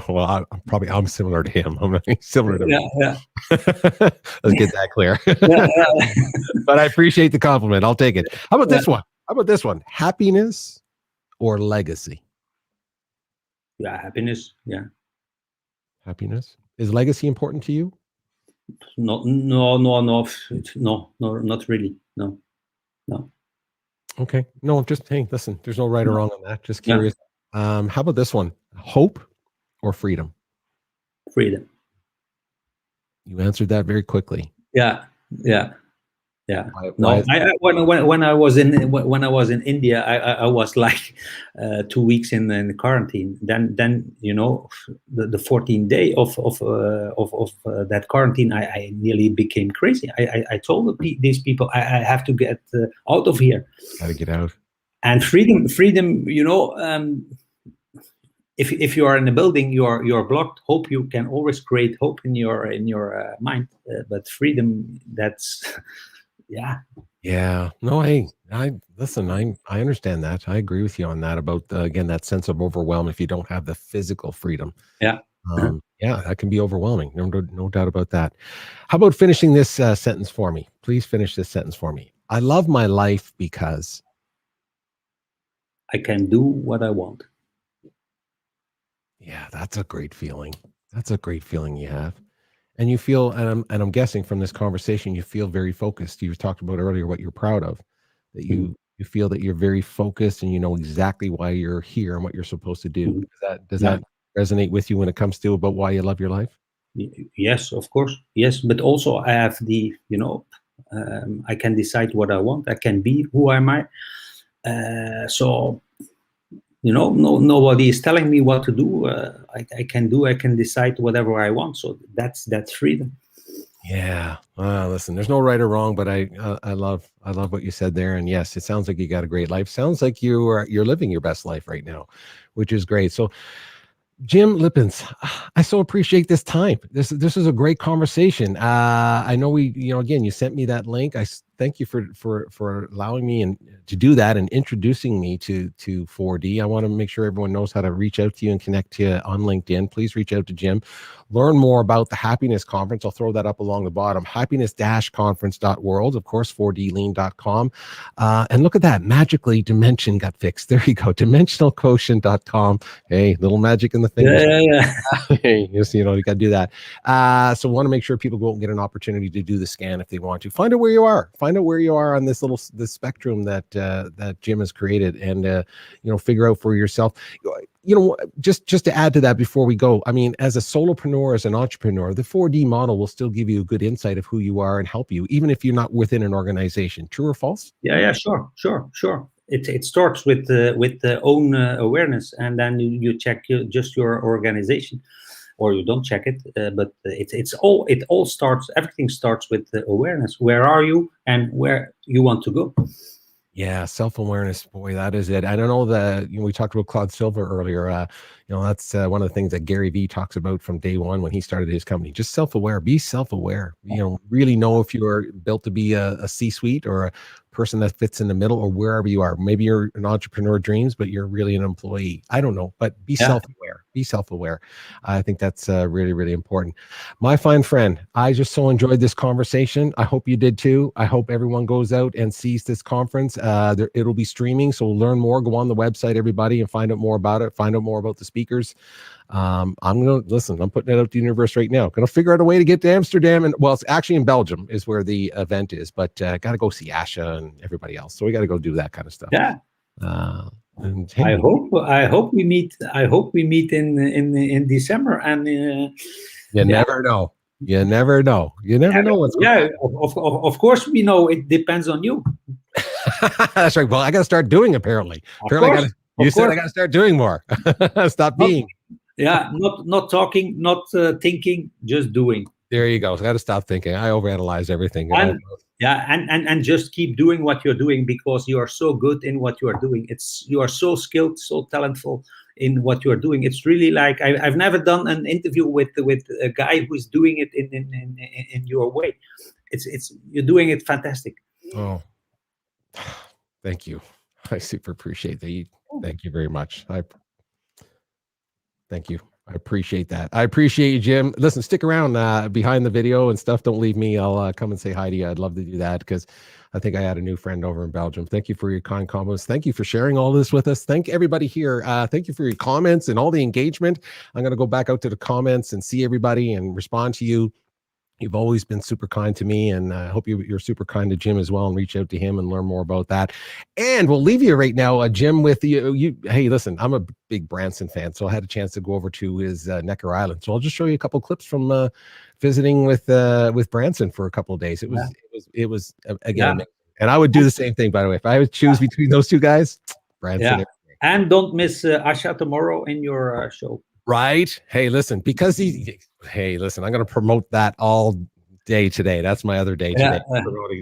Well, I'm similar to him. I'm similar to him. Yeah. Let's get that clear. But I appreciate the compliment. I'll take it. How about this one? Happiness or legacy? Yeah, happiness. Yeah. Happiness. Is legacy important to you? No, not really. No. Okay. No, just, hey, listen, there's no right or wrong on that. Just curious. Yeah. How about this one? Hope or freedom? Freedom. You answered that very quickly. Yeah. No, when I was in India, I was like 2 weeks in quarantine. Then the 14th day of that quarantine, I nearly became crazy. I told these people I have to get out of here. Got to get out. And freedom. If you are in a building, you're blocked. Hope, you can always create hope in your mind, but freedom, that's yeah. No, hey, I understand that. I agree with you on that about again, that sense of overwhelm if you don't have the physical freedom. Yeah. That can be overwhelming. No doubt about that. How about finishing this sentence for me? Please finish this sentence for me. I love my life because I can do what I want. Yeah, that's a great feeling. That's a great feeling you have. And you feel, and I'm guessing from this conversation, you feel very focused. You talked about earlier what you're proud of, that you feel that you're very focused and you know exactly why you're here and what you're supposed to do. Does that resonate with you when it comes to about why you love your life? Yes, of course. Yes, but also I have the, I can decide what I want. I can be who am I. So nobody is telling me what to do. I can decide whatever I want. So that's freedom. Yeah. Listen, there's no right or wrong, but I love what you said there. And yes, it sounds like you got a great life. Sounds like you're living your best life right now, which is great. So Jim Lippens, I so appreciate this time. This is a great conversation. I know again, you sent me that link. thank you for allowing me and to do that and introducing me to 4D. I want to make sure everyone knows how to reach out to you and connect to you on LinkedIn. Please reach out to Jim. Learn more about the Happiness Conference. I'll throw that up along the bottom. happiness-conference.world, of course, 4dlean.com. And look at that. Magically, Dimension got fixed. There you go. Dimensionalquotient.com. Hey, little magic in the fingers. Yeah. Hey, you got to do that. So want to make sure people go and get an opportunity to do the scan if they want to. Find out where you are. Find out where you are on this spectrum that Jim has created, and figure out for yourself. Just to add to that before we go, I mean, as a solopreneur, as an entrepreneur, the 4D model will still give you a good insight of who you are and help you, even if you're not within an organization. True or false? Yeah, sure. It starts with the own awareness, and then you check just your organization, or you don't check it. But everything starts with the awareness. Where are you, and where you want to go? Yeah, self-awareness, boy, that is it. I don't know we talked about 𝗂𝗏 earlier. That's one of the things that Gary Vee talks about from day one when he started his company. Just self-aware, be self-aware. Really know if you're built to be a C-suite or a person that fits in the middle, or wherever you are. Maybe you're an entrepreneur dreams, but you're really an employee. I don't know, but be self-aware. Be self-aware. I think that's really, really important. My fine friend, I just so enjoyed this conversation. I hope you did too. I hope everyone goes out and sees this conference. It'll be streaming, so learn more. Go on the website, everybody, and find out more about it. Find out more about the speakers. I'm putting it out to the universe right now. Gonna figure out a way to get to Amsterdam, and it's actually in Belgium is where the event is, but gotta go see Asha and everybody else. So we gotta go do that kind of stuff. Yeah. And hey, I hope we meet in December, and you never know. You never know. You never know what's going on. Of course we know. It depends on you. That's right. Well, I gotta start doing apparently. You said I gotta start doing more. Stop being. Yeah, not talking, not thinking, just doing. There you go. So I got to stop thinking. I overanalyze everything. And just keep doing what you're doing, because you are so good in what you are doing. You are so skilled, so talentful in what you are doing. It's really like I've never done an interview with a guy who's doing it in your way. It's you're doing it fantastic. Oh, thank you. I super appreciate that. Thank you very much. Thank you. I appreciate that. I appreciate you, Jim. Listen, stick around behind the video and stuff. Don't leave me. I'll come and say hi to you. I'd love to do that, because I think I had a new friend over in Belgium. Thank you for your kind comments. Thank you for sharing all this with us. Thank everybody here. Thank you for your comments and all the engagement. I'm going to go back out to the comments and see everybody and respond to you. You've always been super kind to me, and I hope you're super kind to Jim as well, and reach out to him and learn more about that. And we'll leave you right now, Jim, with you. Hey, listen, I'm a big Branson fan, so I had a chance to go over to his Necker Island. So I'll just show you a couple clips from visiting with Branson for a couple of days. It was again, amazing. And I would do the same thing, by the way. If I would choose between those two guys, Branson. Yeah. And don't miss Asha tomorrow in your show. Right. Hey, listen, I'm going to promote that all day today. That's my other day today.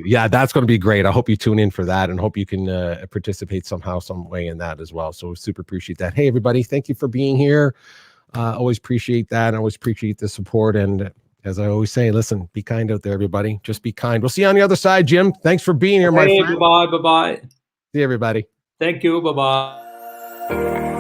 Yeah, that's going to be great. I hope you tune in for that, and hope you can participate somehow, some way in that as well. So super appreciate that. Hey, everybody, thank you for being here. Always appreciate that. I always appreciate the support. And as I always say, listen, be kind out there, everybody. Just be kind. We'll see you on the other side, Jim. Thanks for being here, my friend. Bye-bye. See you, everybody. Thank you. Bye-bye.